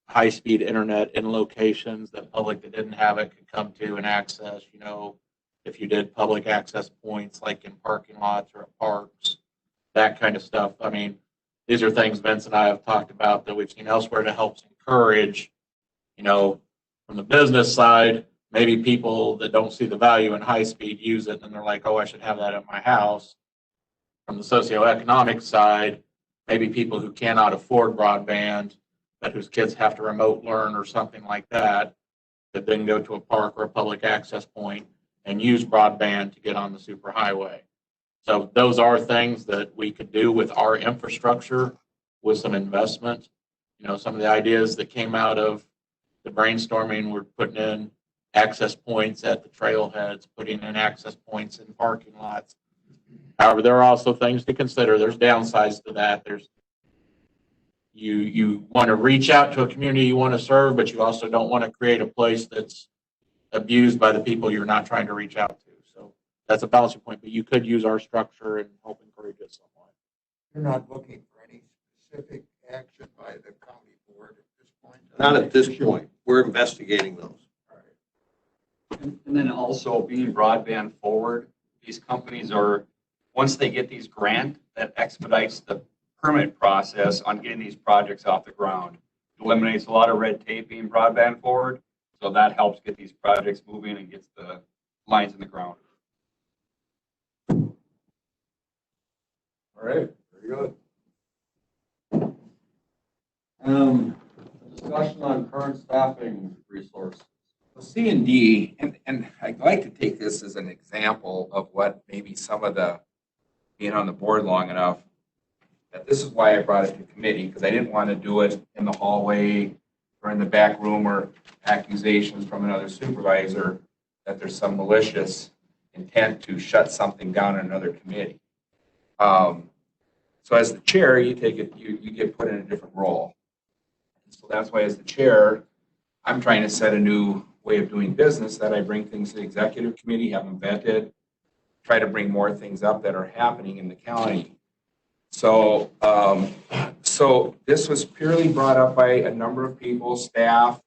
high-speed internet in locations that public that didn't have it could come to and access? You know, if you did public access points like in parking lots or at parks, that kind of stuff. I mean, these are things Vince and I have talked about that we've seen elsewhere to help encourage, you know, from the business side, maybe people that don't see the value in high speed use it and they're like, oh, I should have that at my house. From the socioeconomic side, maybe people who cannot afford broadband, but whose kids have to remote learn or something like that, that then go to a park or a public access point and use broadband to get on the superhighway. So those are things that we could do with our infrastructure with some investment. You know, some of the ideas that came out of the brainstorming, we're putting in access points at the trailheads, putting in access points in parking lots. However, there are also things to consider. There's downsides to that. There's you want to reach out to a community you want to serve, but you also don't want to create a place that's abused by the people you're not trying to reach out to. So that's a balancing point, but you could use our structure and help encourage it somewhat. You're not looking for any specific action by the county board at this point? Not at this point. We're investigating those. And then also being broadband forward, these companies are, once they get these grants, that expedites the permit process on getting these projects off the ground. It eliminates a lot of red tape being broadband forward, so that helps get these projects moving and gets the lines in the ground. All right, very good. Discussion on current staffing resources. C and D, and I'd like to take this as an example of what maybe some of the, being on the board long enough, that this is why I brought it to committee, because I didn't want to do it in the hallway or in the back room or accusations from another supervisor that there's some malicious intent to shut something down in another committee. So as the chair, you get put in a different role. So that's why as the chair, I'm trying to set a new way of doing business, that I bring things to the executive committee, have them vetted, try to bring more things up that are happening in the county. So, so this was purely brought up by a number of people, staff,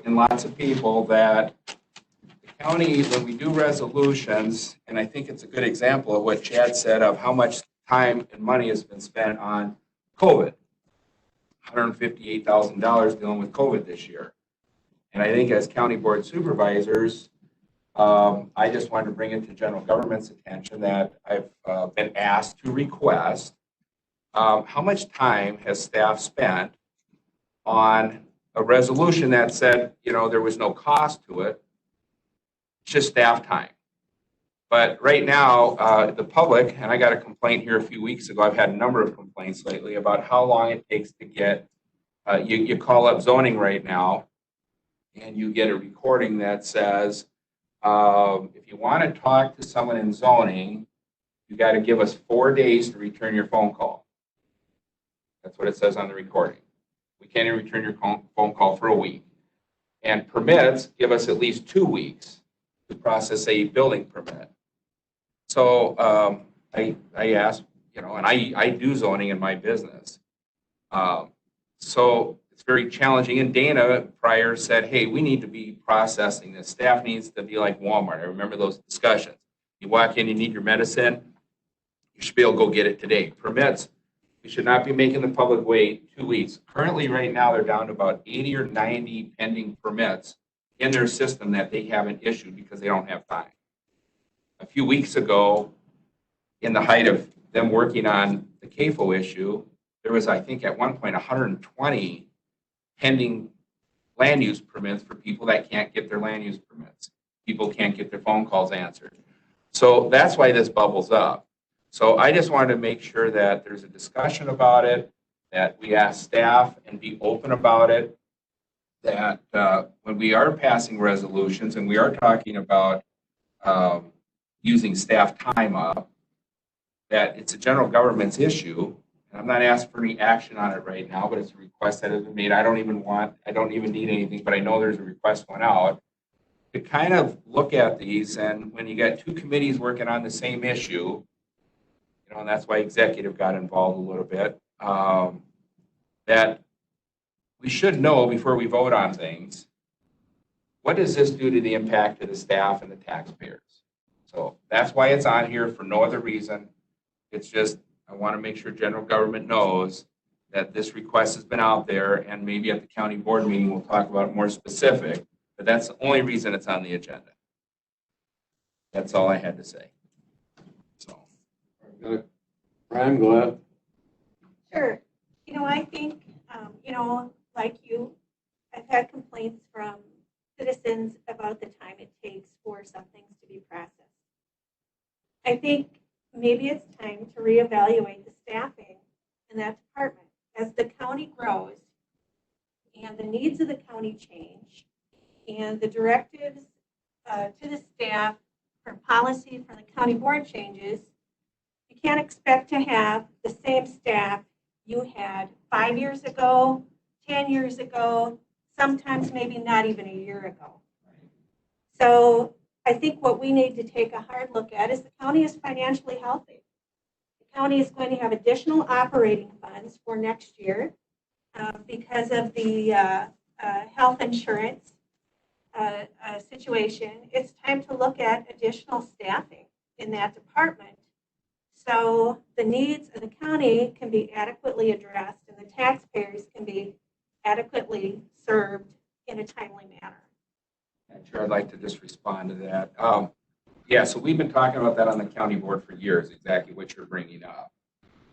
and lots of people, that the county, when we do resolutions, and I think it's a good example of what Chad said of how much time and money has been spent on COVID. $158,000 dealing with COVID this year. And I think as county board supervisors, I just wanted to bring it to general government's attention that I've been asked to request how much time has staff spent on a resolution that said, you know, there was no cost to it, it's just staff time. But right now, the public, and I got a complaint here a few weeks ago, I've had a number of complaints lately about how long it takes to get, you call up zoning right now, and you get a recording that says, if you want to talk to someone in zoning, you got to give us 4 days to return your phone call. That's what it says on the recording. We can't even return your phone call for a week. And permits give us at least 2 weeks to process a building permit. So I asked, you know, and I do zoning in my business. So it's very challenging. And Dana prior said, hey, we need to be processing this. Staff needs to be like Walmart. I remember those discussions. You walk in, you need your medicine, you should be able to go get it today. Permits, we should not be making the public wait 2 weeks. Currently, right now, they're down to about 80 or 90 pending permits in their system that they haven't issued because they don't have time. A few weeks ago, in the height of them working on the CAFO issue, there was, I think, at one point, 120 pending land use permits for people that can't get their land use permits. People can't get their phone calls answered. So that's why this bubbles up. So I just wanted to make sure that there's a discussion about it, that we ask staff and be open about it, that when we are passing resolutions and we are talking about using staff time up, that it's a general government's issue. And I'm not asking for any action on it right now, but it's a request that has been made. I don't even need anything, but I know there's a request going out to kind of look at these. And when you got two committees working on the same issue, you know, and that's why executive got involved a little bit, that we should know before we vote on things, what does this do to the impact of the staff and the taxpayers? So that's why it's on here, for no other reason. It's just, I want to make sure general government knows that this request has been out there, and maybe at the county board meeting, we'll talk about it more specific, but that's the only reason it's on the agenda. That's all I had to say. So. Brian, go ahead. Sure. You know, I think, you know, like you, I've had complaints from citizens about the time it takes for some things to be processed. I think maybe it's time to reevaluate the staffing in that department. As the county grows and the needs of the county change and the directives to the staff from policy from the county board changes, you can't expect to have the same staff you had 5 years ago, 10 years ago, sometimes maybe not even a year ago. So I think what we need to take a hard look at is the county is financially healthy. The county is going to have additional operating funds for next year because of the health insurance situation. It's time to look at additional staffing in that department, so the needs of the county can be adequately addressed and the taxpayers can be adequately served in a timely manner. Sure, I'd like to just respond to that. Yeah, so we've been talking about that on the county board for years, exactly what you're bringing up.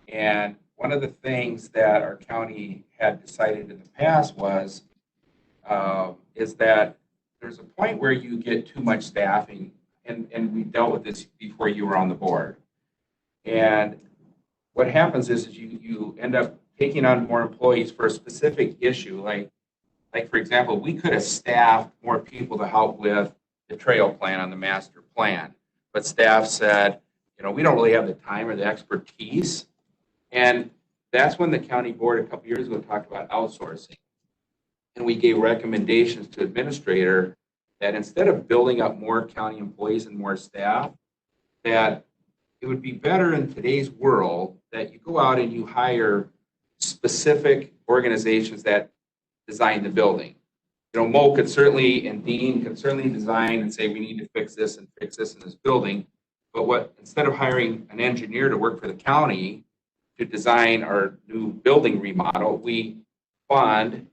And one of the things that our county had decided in the past was, is that there's a point where you get too much staffing, and we dealt with this before you were on the board. And what happens is you end up taking on more employees for a specific issue, like like, for example, we could have staffed more people to help with the trail plan on the master plan. But staff said, we don't really have the time or the expertise. And that's when the county board a couple years ago talked about outsourcing. And we gave recommendations to administrator that instead of building up more county employees and more staff, that it would be better in today's world that you go out and you hire specific organizations that design the building. Mo could certainly, and Dean could certainly design and say, we need to fix this and fix this in this building. But instead of hiring an engineer to work for the county to design our new building remodel, we fund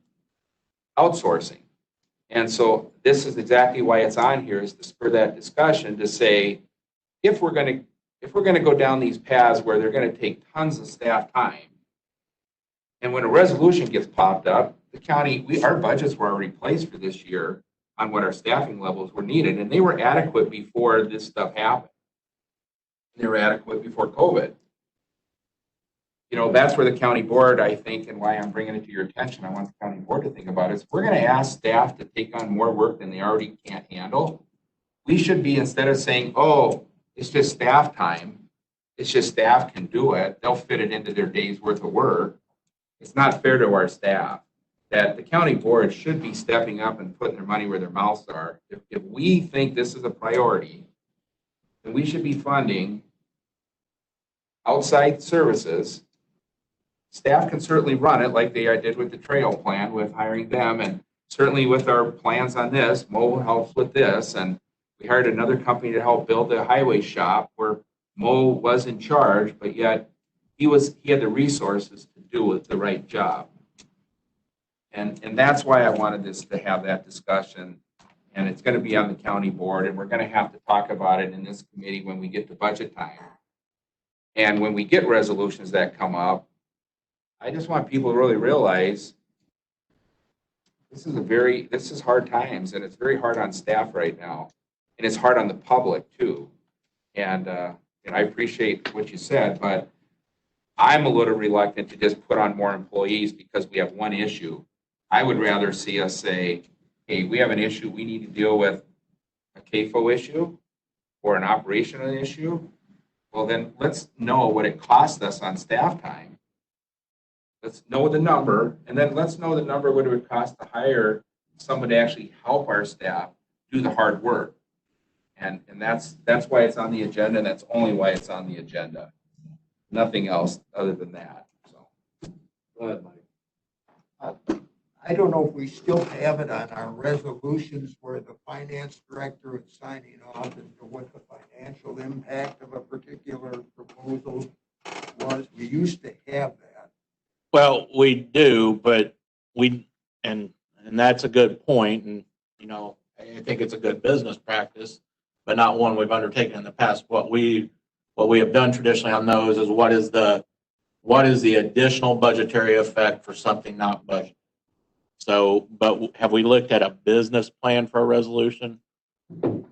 outsourcing. And so this is exactly why it's on here, is to spur that discussion to say, if we're going to go down these paths where they're going to take tons of staff time, and when a resolution gets popped up, the county, our budgets were already placed for this year on what our staffing levels were needed, and they were adequate before this stuff happened. They were adequate before COVID. That's where the county board, I think, and why I'm bringing it to your attention, I want the county board to think about it, is we're going to ask staff to take on more work than they already can't handle. We should be, instead of saying, oh, it's just staff time, it's just staff can do it, they'll fit it into their day's worth of work. It's not fair to our staff. That the county board should be stepping up and putting their money where their mouths are. If we think this is a priority, then we should be funding outside services. Staff can certainly run it like they did with the trail plan with hiring them, and certainly with our plans on this, Mo helps with this, and we hired another company to help build the highway shop where Mo was in charge, but yet he had the resources to do the right job. And that's why I wanted this to have that discussion. And it's going to be on the county board, and we're going to have to talk about it in this committee when we get to budget time. And when we get resolutions that come up, I just want people to really realize this is hard times, and it's very hard on staff right now. And it's hard on the public too. And I appreciate what you said, but I'm a little reluctant to just put on more employees because we have one issue. I would rather see us say, hey, we have an issue, we need to deal with a CAFO issue or an operational issue. Well, then let's know what it costs us on staff time. Let's know the number, and then let's know the number what it would cost to hire someone to actually help our staff do the hard work. And that's why it's on the agenda, and that's only why it's on the agenda. Nothing else other than that. So, go ahead, Mike. I don't know if we still have it on our resolutions where the finance director is signing off as to what the financial impact of a particular proposal was. We used to have that. Well, we do, but and that's a good point, and I think it's a good business practice, but not one we've undertaken in the past. What we have done traditionally on those is what is the additional budgetary effect for something not budgeted. So, but have we looked at a business plan for a resolution?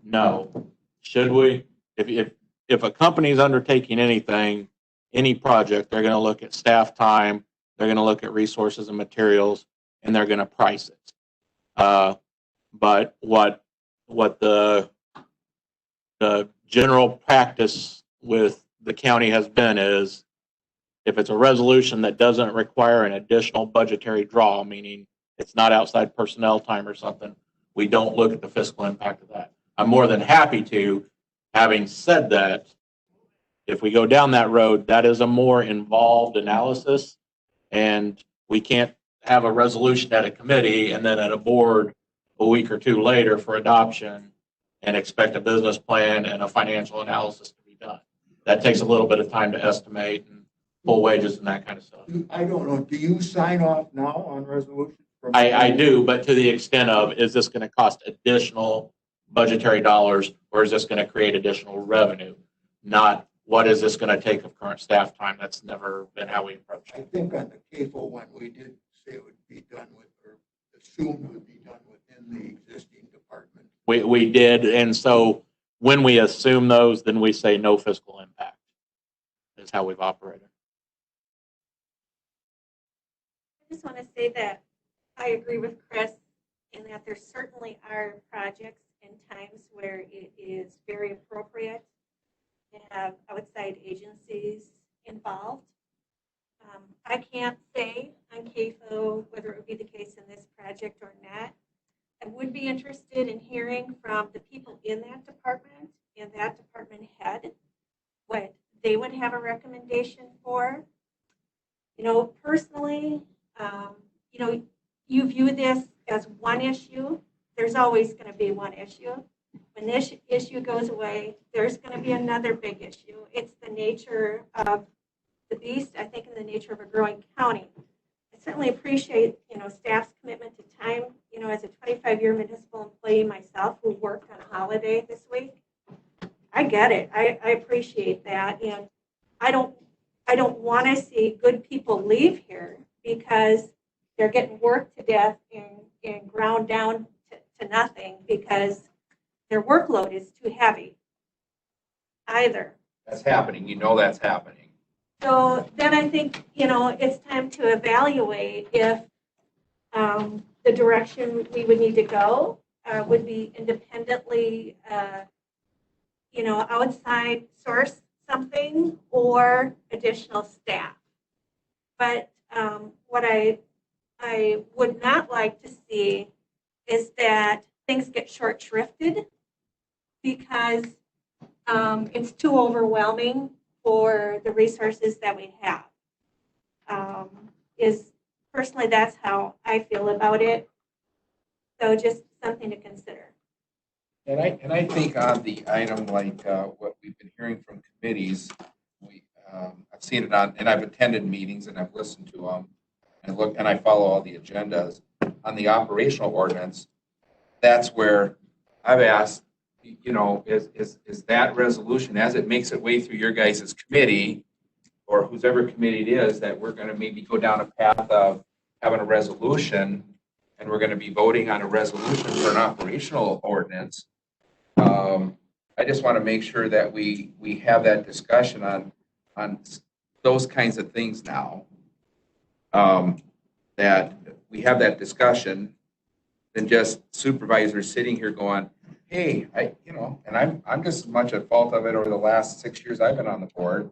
No. Should we? If a company is undertaking anything, any project, they're going to look at staff time, they're going to look at resources and materials, and they're going to price it. But what the general practice with the county has been is if it's a resolution that doesn't require an additional budgetary draw, meaning it's not outside personnel time or something, we don't look at the fiscal impact of that. I'm more than happy to. Having said that, if we go down that road, that is a more involved analysis, and we can't have a resolution at a committee and then at a board a week or two later for adoption and expect a business plan and a financial analysis to be done. That takes a little bit of time to estimate and pull wages and that kind of stuff. I don't know. Do you sign off now on resolutions? I do, but to the extent of, is this going to cost additional budgetary dollars, or is this going to create additional revenue? Not what is this going to take of current staff time? That's never been how we approach it. I think on the CAFO one, we did say it would be done with, or assumed it would be done within the existing department. We did, and so when we assume those, then we say no fiscal impact is how we've operated. I just want to say that I agree with Chris in that there certainly are projects and times where it is very appropriate to have outside agencies involved. I can't say on CAFO whether it would be the case in this project or not. I would be interested in hearing from the people in that department and that department head what they would have a recommendation for. You know, personally, you know, you view this as one issue. There's always going to be one issue. When this issue goes away, there's going to be another big issue. It's the nature of the beast, I think, in the nature of a growing county. I certainly appreciate, you know, staff's commitment to time. You know, as a 25-year municipal employee myself who worked on a holiday this week, I get it. I appreciate that, and I don't want to see good people leave here because they're getting worked to death and ground down to nothing because their workload is too heavy either. That's happening. You know that's happening. So then I think, you know, it's time to evaluate if the direction we would need to go would be independently, you know, outside source something or additional staff. But what I would not like to see is that things get short shrifted because it's too overwhelming for the resources that we have. Personally, that's how I feel about it. So just something to consider. And I think on the item like what we've been hearing from committees, I've seen it on, and I've attended meetings and I've listened to them. And I follow all the agendas on the operational ordinance. That's where I've asked, you know, is that resolution as it makes its way through your guys' committee or whoever committee it is, that we're going to maybe go down a path of having a resolution and we're going to be voting on a resolution for an operational ordinance. I just want to make sure that we have that discussion on those kinds of things now. That we have that discussion than just supervisors sitting here going, hey, you know, and I'm just as much at fault of it over the last 6 years I've been on the board.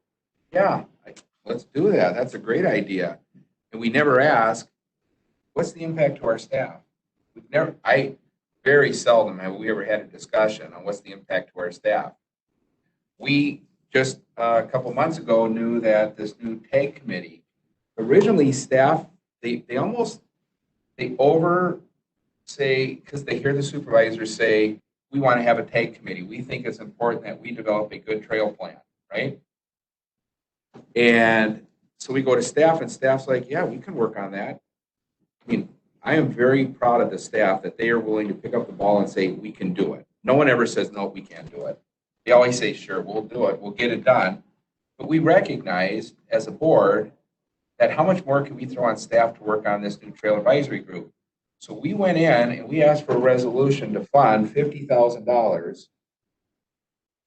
Yeah, let's do that. That's a great idea. And we never ask, what's the impact to our staff? Very seldom have we ever had a discussion on what's the impact to our staff. We just a couple months ago knew that this new tag committee, originally staff, they over say, because they hear the supervisors say, we want to have a tag committee. We think it's important that we develop a good trail plan, right? And so we go to staff and staff's like, yeah, we can work on that. I mean, I am very proud of the staff that they are willing to pick up the ball and say, we can do it. No one ever says, no, we can't do it. They always say, sure, we'll do it. We'll get it done. But we recognize as a board that how much more can we throw on staff to work on this new trail advisory group? So we went in and we asked for a resolution to fund $50,000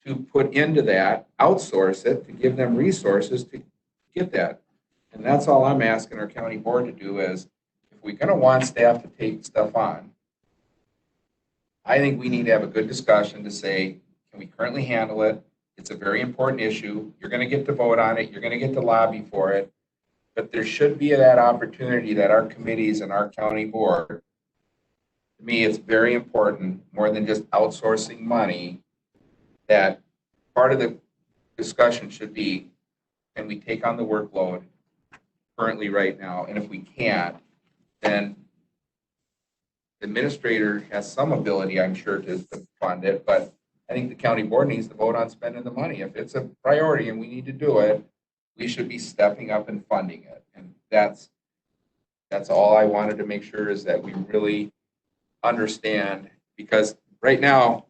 to put into that, outsource it, to give them resources to get that. And that's all I'm asking our county board to do is, if we're going to want staff to take stuff on, I think we need to have a good discussion to say, can we currently handle it? It's a very important issue. You're going to get to vote on it. You're going to get to lobby for it. But there should be that opportunity that our committees and our county board, to me, it's very important, more than just outsourcing money, that part of the discussion should be, can we take on the workload currently right now? And if we can't, then the administrator has some ability, I'm sure, to fund it, but I think the county board needs to vote on spending the money. If it's a priority and we need to do it, we should be stepping up and funding it. And that's all I wanted to make sure is that we really understand, because right now,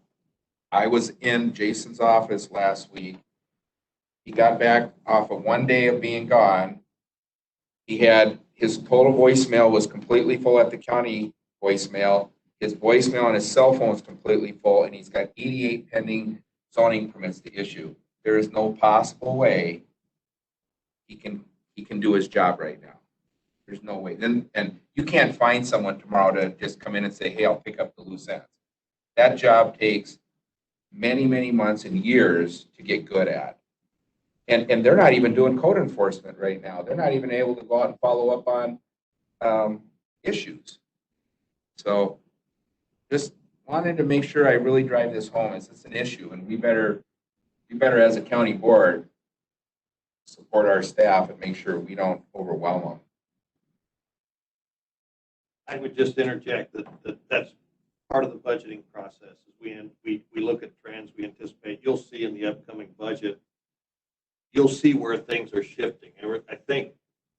I was in Jason's office last week. He got back off of 1 day of being gone. He had, his total voicemail was completely full at the county voicemail. His voicemail on his cell phone is completely full, and he's got 88 pending zoning permits to issue. There is no possible way he can do his job right now. There's no way. Then, and you can't find someone tomorrow to just come in and say, hey, I'll pick up the loose ends. That job takes many, many months and years to get good at. And they're not even doing code enforcement right now. They're not even able to go out and follow up on issues. So just wanted to make sure I really drive this home. It's an issue, and we better as a county board support our staff and make sure we don't overwhelm them. I would just interject that that's part of the budgeting process. We look at trends, we anticipate. You'll see in the upcoming budget, you'll see where things are shifting. I think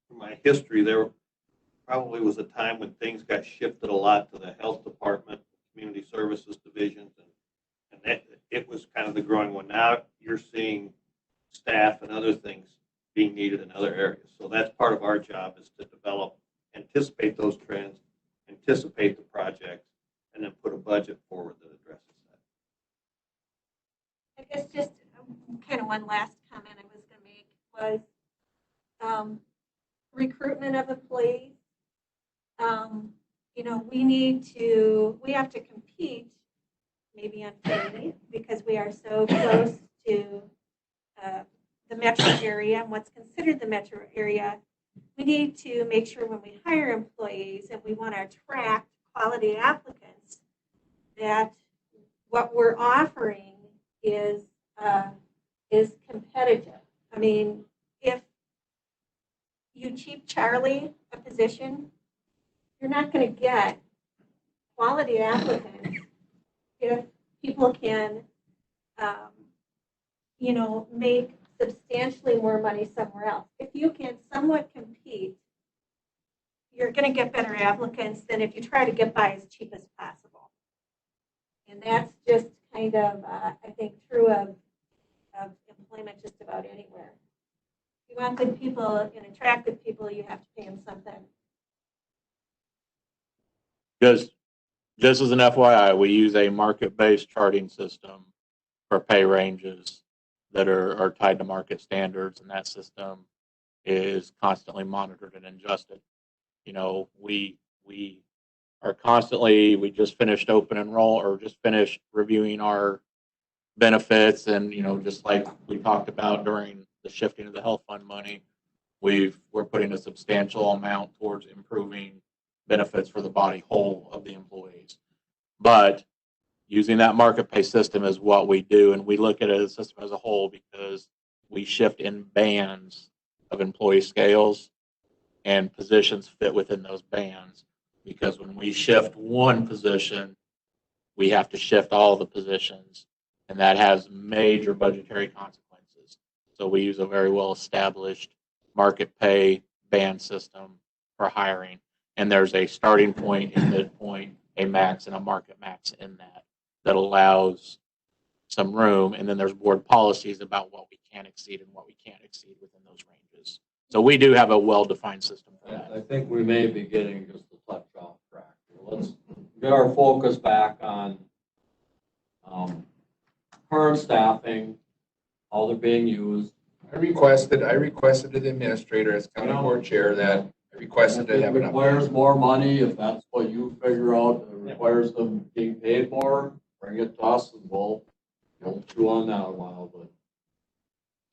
from my history, there probably was a time when things got shifted a lot to the health department, community services divisions, and that it was kind of the growing one. Now you're seeing staff and other things being needed in other areas. So that's part of our job, is to develop, anticipate those trends, anticipate the projects, and then put a budget forward that addresses that. I guess just kind of one last comment I was going to make was recruitment of employees. We have to compete, maybe unfairly, because we are so close to the metro area and what's considered the metro area. We need to make sure when we hire employees and we want to attract quality applicants, that what we're offering is competitive. I mean, if you Cheap Charlie a position, you're not going to get quality applicants if people can, make substantially more money somewhere else. If you can somewhat compete, you're going to get better applicants than if you try to get by as cheap as possible. And that's just kind of, I think, true of employment just about anywhere. If you want good people and attractive people, you have to pay them something. Just as an FYI, we use a market-based charting system for pay ranges that are tied to market standards, and that system is constantly monitored and adjusted. We are constantly, we just finished open enroll, or just finished reviewing our benefits, and just like we talked about during the shifting of the health fund money, we're putting a substantial amount towards improving benefits for the body whole of the employees. But using that market pay system is what we do, and we look at it as a system as a whole, because we shift in bands of employee scales, and positions fit within those bands. Because when we shift one position, we have to shift all the positions, and that has major budgetary consequences. So we use a very well-established market pay band system for hiring, and there's a starting point, a midpoint, a max, and a market max in that allows some room, and then there's board policies about what we can exceed and what we can't exceed within those ranges. So we do have a well-defined system for that. I think we may be getting just a touch off track. Let's get our focus back on current staffing, how they're being used. I requested to the administrator as county board chair that I requested to have If an it requires update. more money, if that's what you figure out, it requires them being paid more, bring it to us and we'll chew on that a while, but.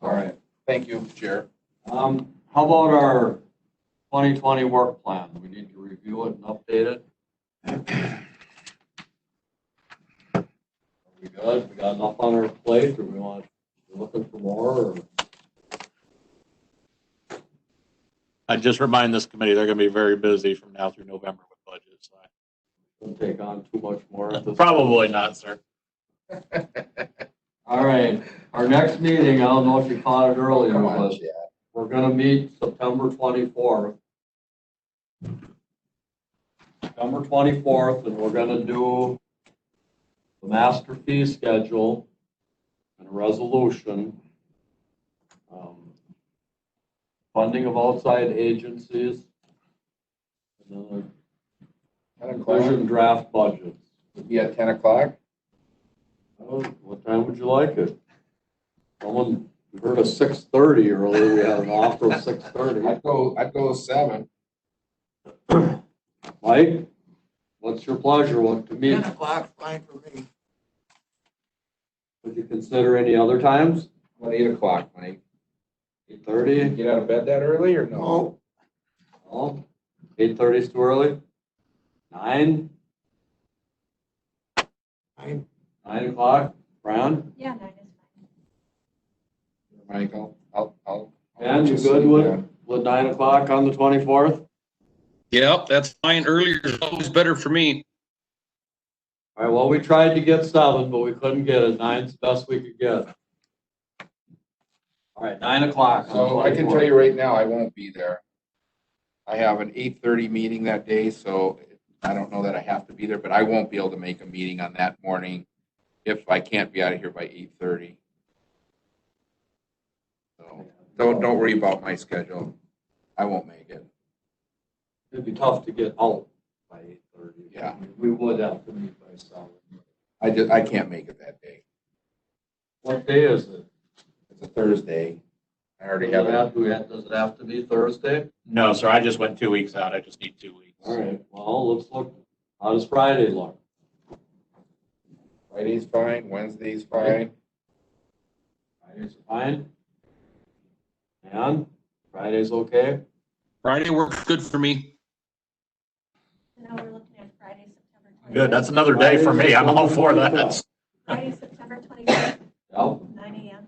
All right. Thank you, Chair. How about our 2020 work plan? Do we need to review it and update it? Are we good? We got enough on our plate, or we're looking for more, or? I just remind this committee, they're going to be very busy from now through November with budgets. So Don't take on too much more. at this probably not, sir. All right, our next meeting, I don't know if you caught it earlier, Come on, but Chad. we're gonna meet September 24th. September 24th, and we're gonna do the master fee schedule and a resolution. Funding of outside agencies. And then vision draft budgets. Be at 10 o'clock? What time would you like it? Someone heard of 6:30 earlier. We had an offer of 6:30. I'd go 7. Mike, what's your pleasure? What to meet? 10 o'clock, fine for me. Would you consider any other times? About 8 o'clock, Mike. 8:30? Get out of bed that early or no? No, No? 8:30 is too early? 9? I, 9 o'clock? Brown? Yeah, 9 is fine. Mike, I'll. And you good with 9 o'clock on the 24th? Yep, that's fine. Earlier is always better for me. All right, well, we tried to get 7, but we couldn't get it. 9's the best we could get. All right, 9 o'clock. on the So I can 24th. tell you right now, I won't be there. I have an 8:30 meeting that day, so I don't know that I have to be there, but I won't be able to make a meeting on that morning if I can't be out of here by 8:30. So don't worry about my schedule. I won't make it. It'd be tough to get out by 8:30. Yeah. We would have to meet by 7. I can't make it that day. What day is it? It's a Thursday. I already Does have it. does it have to be Thursday? No, sir, I just went 2 weeks out. I just need 2 weeks. All right, well, let's look. How does Friday look? Friday's fine, Wednesday's fine. Friday's fine. And Friday's okay? Friday works good for me. So now we're looking at Friday, September 25th. Good, that's another day for me. I'm all for that. Friday, September 25th, Yep, 9 a.m.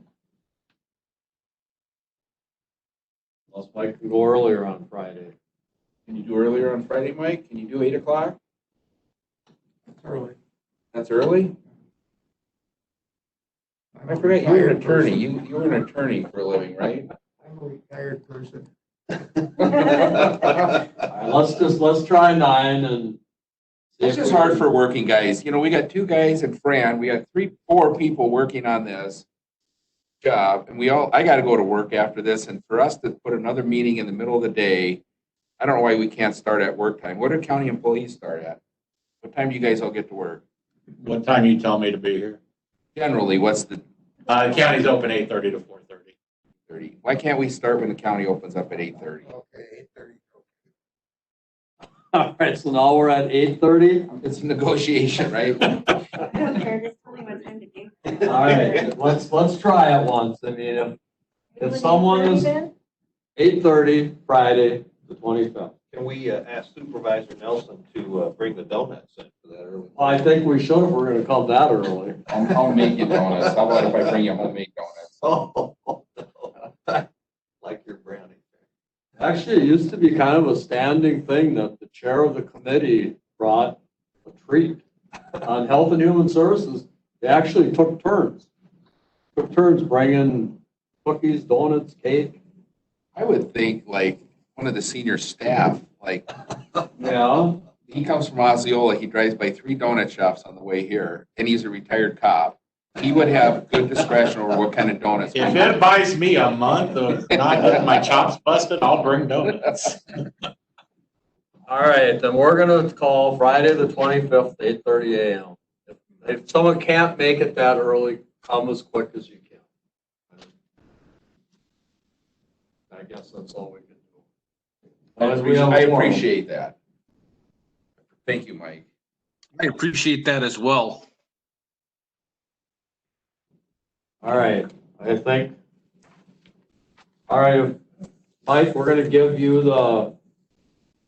unless Mike can go earlier on Friday. Can you do earlier on Friday, Mike? Can you do 8 o'clock? it's early. That's early? I'm I a forgot you're an retired attorney. person. You're an attorney for a living, right? I'm a retired person. All right, let's try 9 and. see It's if just we hard can- for working guys. You know, we got 2 guys and Fran. We got 4 people working on this job, and I got to go to work after this. And for us to put another meeting in the middle of the day, I don't know why we can't start at work time. What do county employees start at? What time do you guys all get to work? What time you tell me to be here? Generally, what's the The county's open 8:30 to 4:30. 30? Why can't we start when the county opens up at 8:30? Okay, 8:30. All right, so now we're at 8:30. It's a negotiation, right? I don't care, just tell me what time to be. All right, let's try it once. I mean, if someone is 8:30 Friday, the 25th. Can we ask Supervisor Nelson to bring the donuts in for that early? Well, I think we should if we're gonna come that early. I'll make you donuts. How about if I bring you homemade donuts? Oh, like your brownie. Actually, it used to be kind of a standing thing that the chair of the committee brought a treat. On Health and Human Services, they actually took turns. Bringing cookies, donuts, cake. I would think like one of the senior staff, like Yeah. he comes from Osceola, he drives by 3 donut shops on the way here, and he's a retired cop. He would have good discretion over what kind of donuts. If it buys me a month of not getting my chops busted, I'll bring donuts. All right, then we're gonna call Friday the 25th, 8:30 a.m. If someone can't make it that early, come as quick as you can. I guess that's all we can do. As we have a I quorum. appreciate that. Thank you, Mike. I appreciate that as well. All right, I think, all right, Mike, we're gonna give you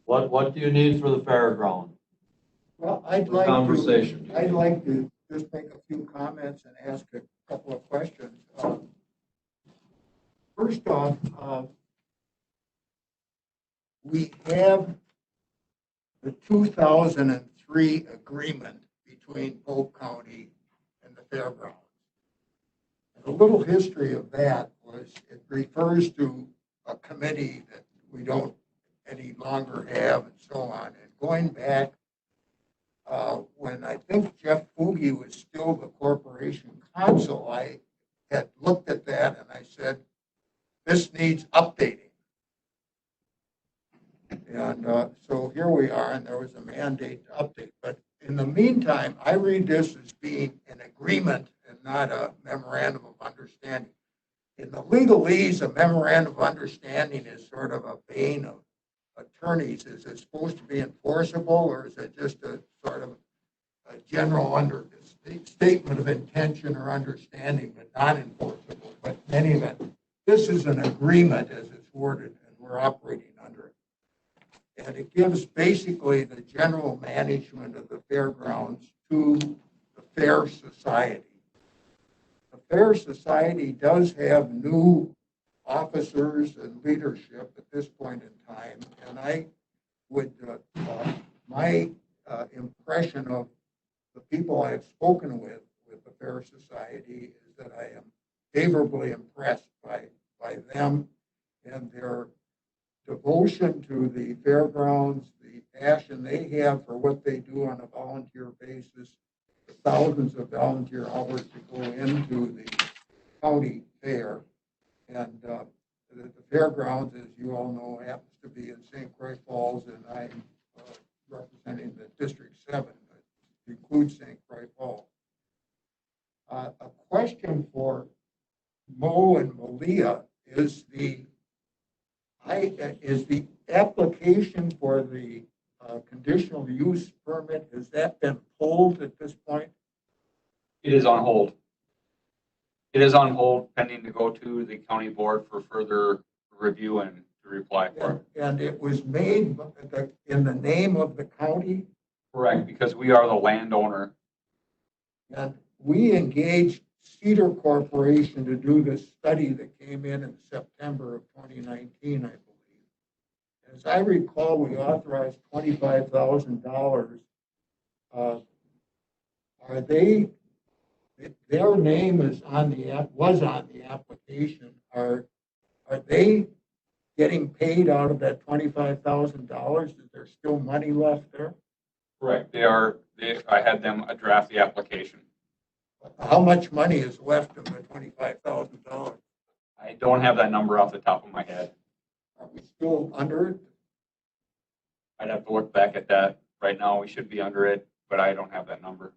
what do you need for the fairground? Well, I'd like to, Conversation. I'd like to just make a few comments and ask a couple of questions. First off, we have the 2003 agreement between Polk County and the fairgrounds. And a little history of that was it refers to a committee that we don't any longer have and so on. And going back when I think Jeff Fugge was still the corporation counsel, I had looked at that and I said, this needs updating. And so here we are, and there was a mandate to update. But in the meantime, I read this as being an agreement and not a memorandum of understanding. In the legalese, a memorandum of understanding is sort of a bane of attorneys, is it supposed to be enforceable, or is it just a sort of a general statement of intention or understanding, but not enforceable? But in any event, this is an agreement as it's worded, and we're operating under it. And it gives basically the general management of the fairgrounds to the Fair Society. The Fair Society does have new officers and leadership at this point in time, and I would, my impression of the people I've spoken with the Fair Society is that I am favorably impressed by them and their devotion to the fairgrounds, the passion they have for what they do on a volunteer basis, the thousands of volunteer hours that go into the county fair. And the fairgrounds, as you all know, happens to be in St. Croix Falls, and I'm representing the District 7, that includes St. Croix Falls. A question for Mo and Malia is the application for the conditional use permit, has that been pulled at this point? It is on hold. It is on hold pending to go to the county board for further review and to reply for it. And it was made in the name of the county? Correct, because we are the landowner. And we engaged Cedar Corporation to do this study that came in September of 2019, I believe. As I recall, we authorized $25,000. Are they, their name is on was on the application. Are they getting paid out of that $25,000? Is there still money left there? Correct. I had them draft the application. How much money is left of the $25,000? I don't have that number off the top of my head. Are we still under it? I'd have to look back at that. Right now, we should be under it, but I don't have that number.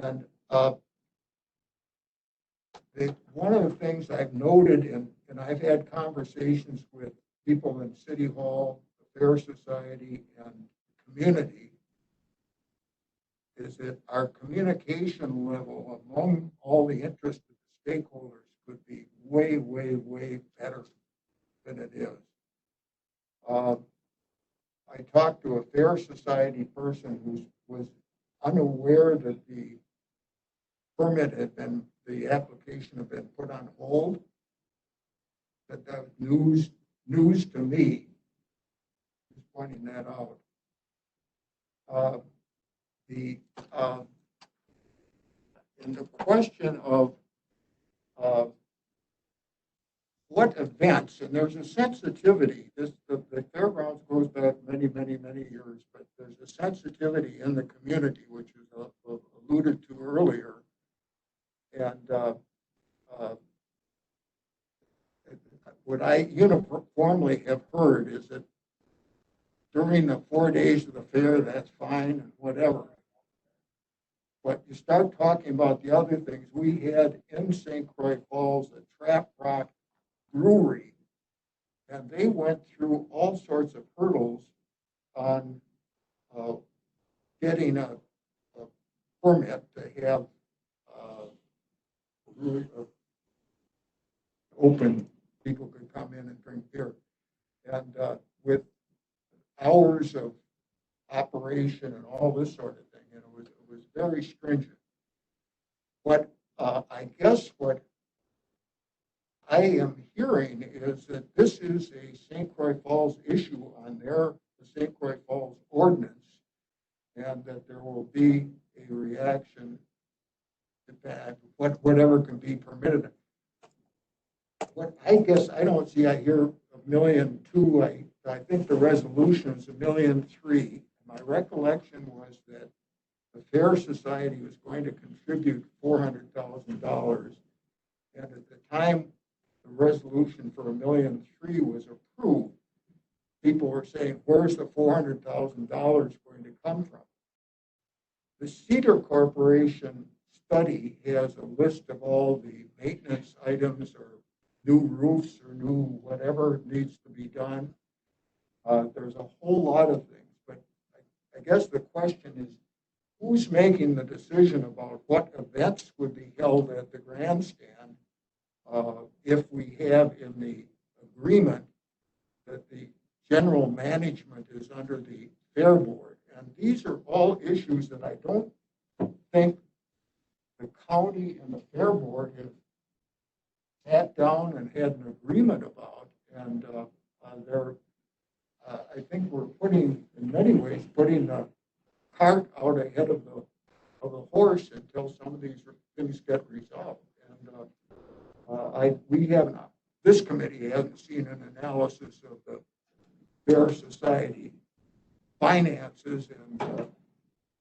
And one of the things I've noted, and I've had conversations with people in City Hall, the Fair Society, and the community, is that our communication level among all the interested stakeholders could be way, way, way better than it is. I talked to a Fair Society person who was unaware that the permit had been, the application had been put on hold. That was news to me. Just pointing that out. In the question of what events, and there's a sensitivity, the fairgrounds goes back many, many, many years, but there's a sensitivity in the community, which is alluded to earlier. And what I uniformly have heard is that during the 4 days of the fair, that's fine and whatever. But you start talking about the other things. We had in St. Croix Falls a Trap Rock brewery, and they went through all sorts of hurdles on getting a permit to have open, people could come in and drink beer. And with hours of operation and all this sort of thing, and it was very stringent. But I guess what I am hearing is that this is a St. Croix Falls issue on the St. Croix Falls ordinance, and that there will be a reaction to that, whatever can be permitted. What I guess I don't see, I hear $1.2 million. I think the resolution is $1.3 million. My recollection was that the Fair Society was going to contribute $400,000, and at the time the resolution for $1.3 million was approved, people were saying, where's the $400,000 going to come from? The Cedar Corporation study has a list of all the maintenance items or new roofs or new whatever needs to be done. There's a whole lot of things, but I guess the question is, who's making the decision about what events would be held at the grandstand if we have in the agreement that the general management is under the fair board? And these are all issues that I don't think the county and the fair board have sat down and had an agreement about. And I think we're in many ways, putting the cart out ahead of the horse until some of these things get resolved. And this committee hasn't seen an analysis of the Fair Society finances and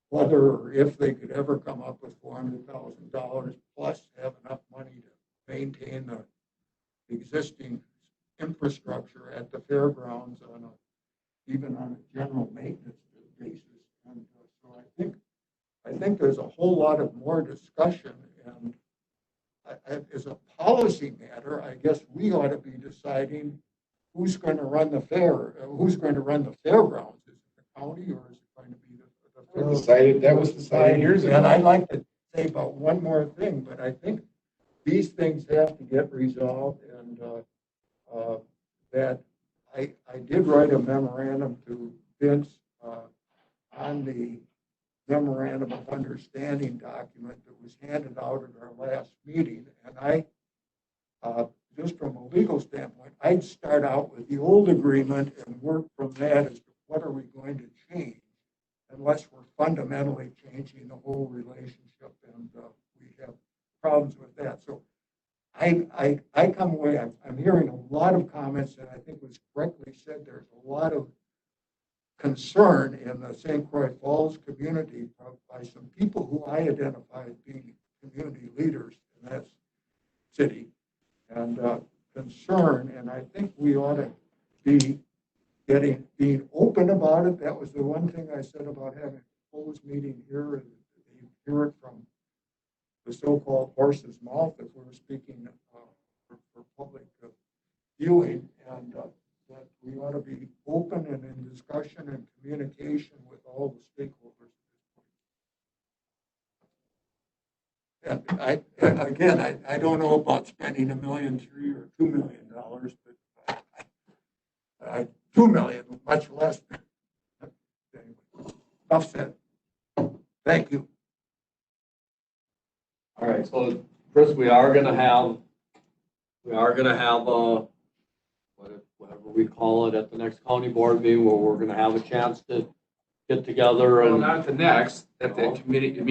whether or if they could ever come up with $400,000 plus have enough money to maintain the existing infrastructure at the fairgrounds even on a general maintenance basis. And so I think there's a whole lot of more discussion. And as a policy matter, I guess we ought to be deciding who's going to run the who's going to run the fairgrounds. Is it the county or is it going to be the fair? That was decided years ago. And I'd like to say about one more thing, but I think these things have to get resolved, and that I did write a memorandum to Vince on the memorandum of understanding document that was handed out at our last meeting. And I, just from a legal standpoint, I'd start out with the old agreement and work from that as to what are we going to change, unless we're fundamentally changing the whole relationship, and we have problems with that. So I come away, I'm hearing a lot of comments, and I think was correctly said, there's a lot of concern in the St. Croix Falls community by some people who I identify as being community leaders in that city, and concern, and I think we ought to be being open about it. That was the one thing I said about having a closed meeting here, and you hear it from the so-called horse's mouth if we're speaking for public viewing, and that we ought to be open and in discussion and communication with all the stakeholders at this point. And again, I don't know about spending $1.3 million or $2 million, but $2 million, much less. Enough said. Thank you. All right, so Chris, we are gonna have whatever we call it at the next county board meeting, where we're gonna have a chance to get together Well, and. not the next, at the committee of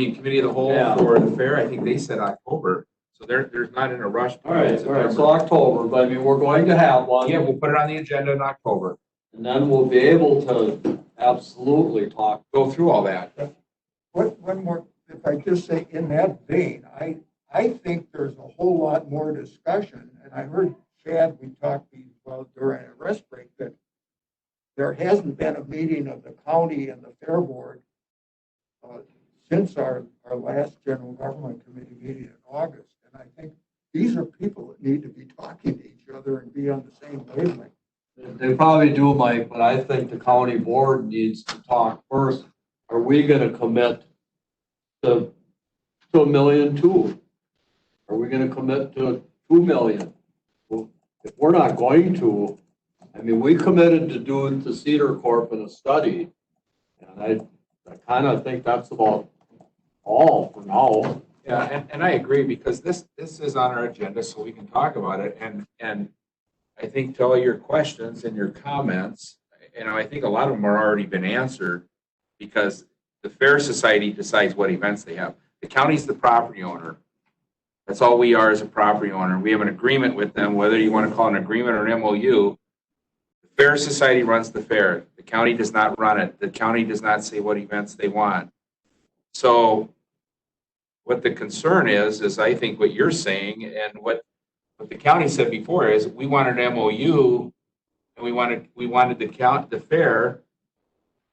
the whole Yeah. for the fair, I think they said October. So there's not in a rush. All right, so October, but I mean, we're going to have one. Yeah, we'll put it on the agenda in October. And then we'll be able to absolutely Go through all that. One more, if I just say in that vein, I think there's a whole lot more discussion, and I heard Chad, we talked about during a rest break, that there hasn't been a meeting of the county and the fair board since our last general government committee meeting in August. And I think these are people that need to be talking to each other and be on the same wavelength. They probably do, Mike, but I think the county board needs to talk first. Are we gonna commit to $1 million too? Are we gonna commit to $2 million? Well, if we're not going to, I mean, we committed to do the Cedar Corp in a study, and I kind of think that's about all for now. Yeah, and I agree, because this is on our agenda, so we can talk about it, and I think to all your questions and your comments, I think a lot of them are already been answered, because the Fair Society decides what events they have. The county's the property owner. That's all we are, as a property owner. We have an agreement with them, whether you want to call it an agreement or an MOU. The Fair Society runs the fair. The county does not run it. The county does not say what events they want. So what the concern is I think what you're saying, and what the county said before, is we wanted an MOU, and we wanted the fair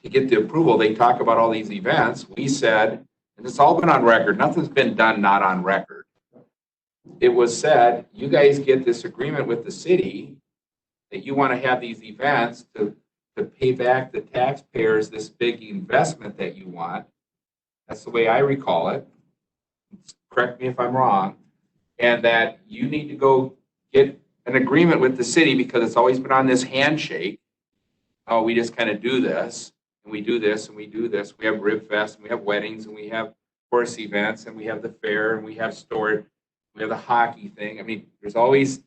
to get the approval. They talk about all these events. We said, and it's all been on record, nothing's been done not on record. It was said, you guys get this agreement with the city that you want to have these events to to pay back the taxpayers this big investment that you want. That's the way I recall it. Correct me if I'm wrong. And that you need to go get an agreement with the city because it's always been on this handshake. Oh, we just kind of do this and we do this and we do this. We have Rib Fest and we have weddings and we have horse events and we have the fair and we have store. We have the hockey thing. I mean, there's always,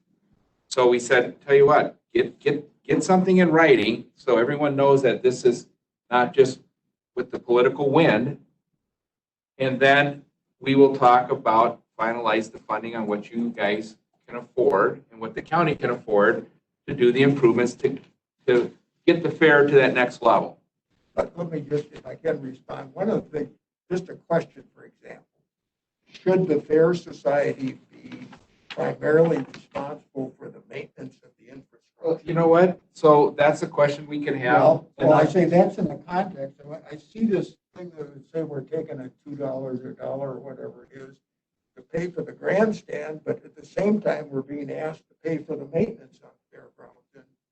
so we said, tell you what, get something in writing so everyone knows that this is not just with the political wind. And then we will talk about finalize the funding on what you guys can afford and what the county can afford to do the improvements to get the fair to that next level. But let me just, if I can respond, one of the things, just a question, for example. Should the Fair Society be primarily responsible for the maintenance of the infrastructure? You know what? So that's a question we can have. Well, I say that's in the context. I see this thing that would say we're taking a $2 or $1 or whatever it is to pay for the grandstand, but at the same time, we're being asked to pay for the maintenance on the fairgrounds.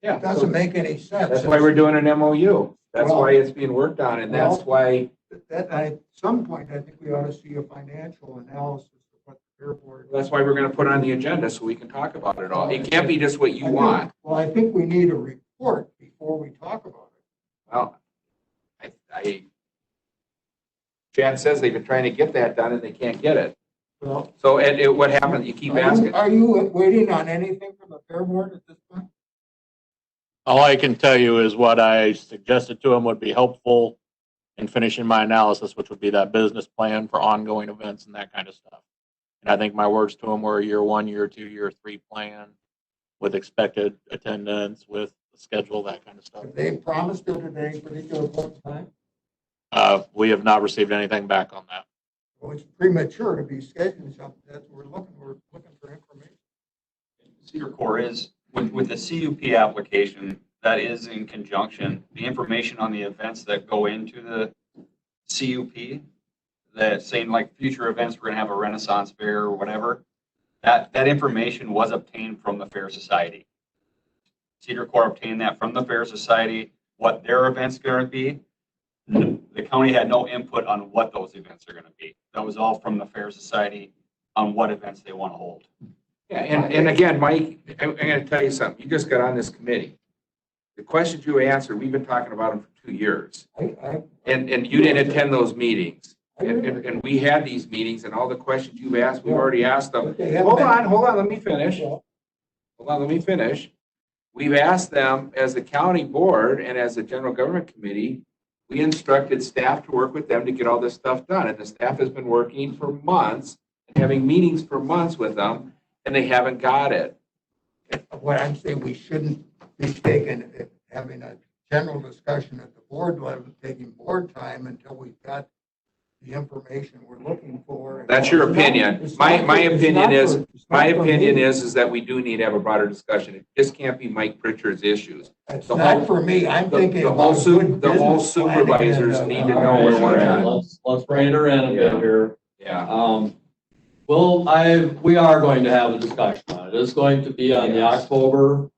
Yeah, it doesn't make any sense. That's why we're doing an MOU. That's why it's being worked on, and that's why. At some point, I think we ought to see a financial analysis of what the fair board. That's why we're going to put it on the agenda so we can talk about it all. It can't be just what you want. Well, I think we need a report before we talk about it. Well, Chad says they've been trying to get that done and they can't get it. Well, so what happened? You keep asking. Are you waiting on anything from the fair board at this point? All I can tell you is what I suggested to him would be helpful in finishing my analysis, which would be that business plan for ongoing events and that kind of stuff. And I think my words to him were a year 1, year 2, year 3 plan with expected attendance, with the schedule, that kind of stuff. Have they promised it at any particular point in time? We have not received anything back on that. Well, it's premature to be scheduling something. That's what we're looking for information. Cedar Core is, with the CUP application, that is in conjunction, the information on the events that go into the CUP, that saying like future events, we're gonna have a Renaissance fair or whatever, that information was obtained from the Fair Society. Cedar Core obtained that from the Fair Society, what their events gonna be. The county had no input on what those events are gonna be. That was all from the Fair Society on what events they wanna hold. Yeah, and again, Mike, I'm going to tell you something. You just got on this committee. The questions you answered, we've been talking about them for 2 years. And you didn't attend those meetings. And we had these meetings and all the questions you've asked, we've already asked them. Hold on, let me finish. We've asked them as a county board and as a general government committee, we instructed staff to work with them to get all this stuff done. And the staff has been working for months and having meetings for months with them, and they haven't got it. What I'm saying, we shouldn't be having a general discussion at the board level, taking board time until we've got the information we're looking for. That's your opinion. My opinion is that we do need to have a broader discussion. It just can't be Mike Pritchard's issues. It's not for me. I'm thinking the whole supervisors need to know where we're at. Let's rein her in a bit here. Yeah. Well, we are going to have a discussion on it. It's going to be on the October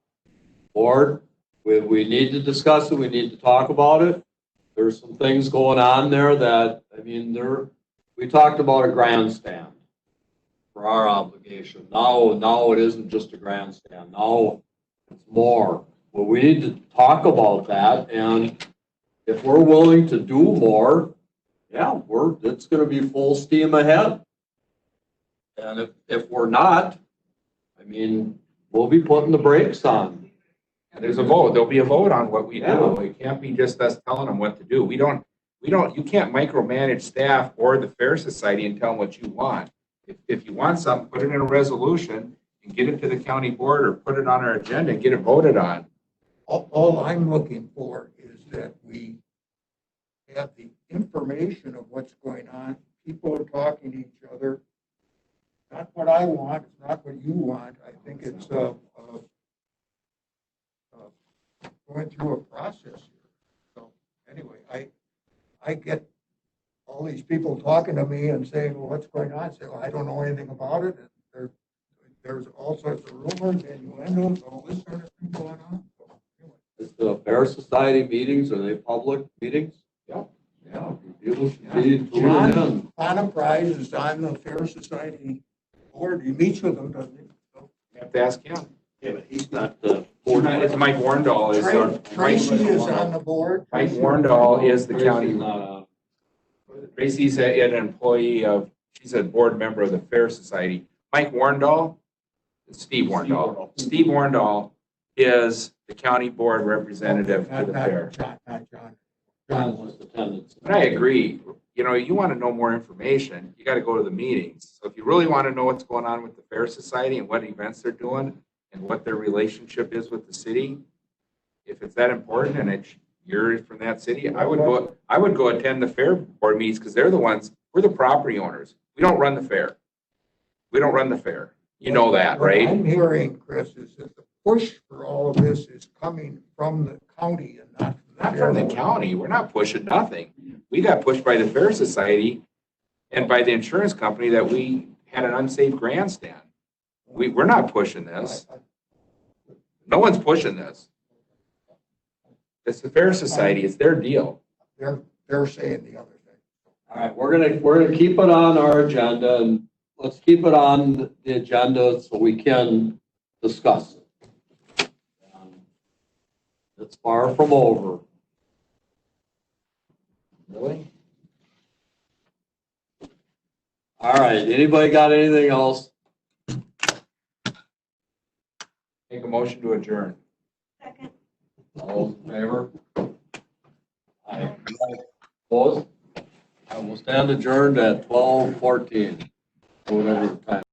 board. We need to discuss it. We need to talk about it. There's some things going on there that, we talked about a grandstand for our obligation. Now it isn't just a grandstand. Now it's more. Well, we need to talk about that, and if we're willing to do more, yeah, it's gonna be full steam ahead. And if we're not, we'll be putting the brakes on. And there's a vote. There'll be a vote on what we do. It can't be just us telling them what to do. You can't micromanage staff or the Fair Society and tell them what you want. If you want something, put it in a resolution and get it to the county board or put it on our agenda and get it voted on. All I'm looking for is that we have the information of what's going on. People are talking to each other. Not what I want, it's not what you want. I think it's going through a process here. So anyway, I get all these people talking to me and saying, well, what's going on? I say, well, I don't know anything about it. And there's all sorts of rumors, innuendos, all this sort of thing going on. So, anyway. Fair Society meetings, are they public meetings? Yeah. Yeah, people should be tuning John in. Bonaprise is on the Fair Society board. He meets with them, doesn't he? You have to ask him. Yeah, but he's not the. It's Mike Warndall is, Tracy is on the board. Mike Warndall is the Tracy's county. not on. Tracy's an employee of, she's a board member of the Fair Society. Mike Warndall, Steve Warndall. Steve Warndall is the county board representative to the fair. Not John. John's just attendance. And I agree, you know, you want to know more information, you got to go to the meetings. So if you really want to know what's going on with the Fair Society and what events they're doing and what their relationship is with the city, if it's that important and you're from that city, I would go attend the fair board meetings because they're the ones, we're the property owners. We don't run the fair. We don't run the fair. You know that, What right? I'm hearing, Chris, is that the push for all of this is coming from the county and not Not from the county. We're not pushing nothing. We got pushed by the Fair Society and by the insurance company that we had an unsafe grandstand. We're not pushing this. No one's pushing this. It's the Fair Society. It's their deal. They're saying the other thing. All right, we're gonna keep it on our agenda, and let's keep it on the agenda so we can discuss it. It's far from over. Really? All right, anybody got anything else? Make a motion to adjourn. Second. All in favor? Aye. Opposed? I will stand adjourned at 12:14, or whatever the time.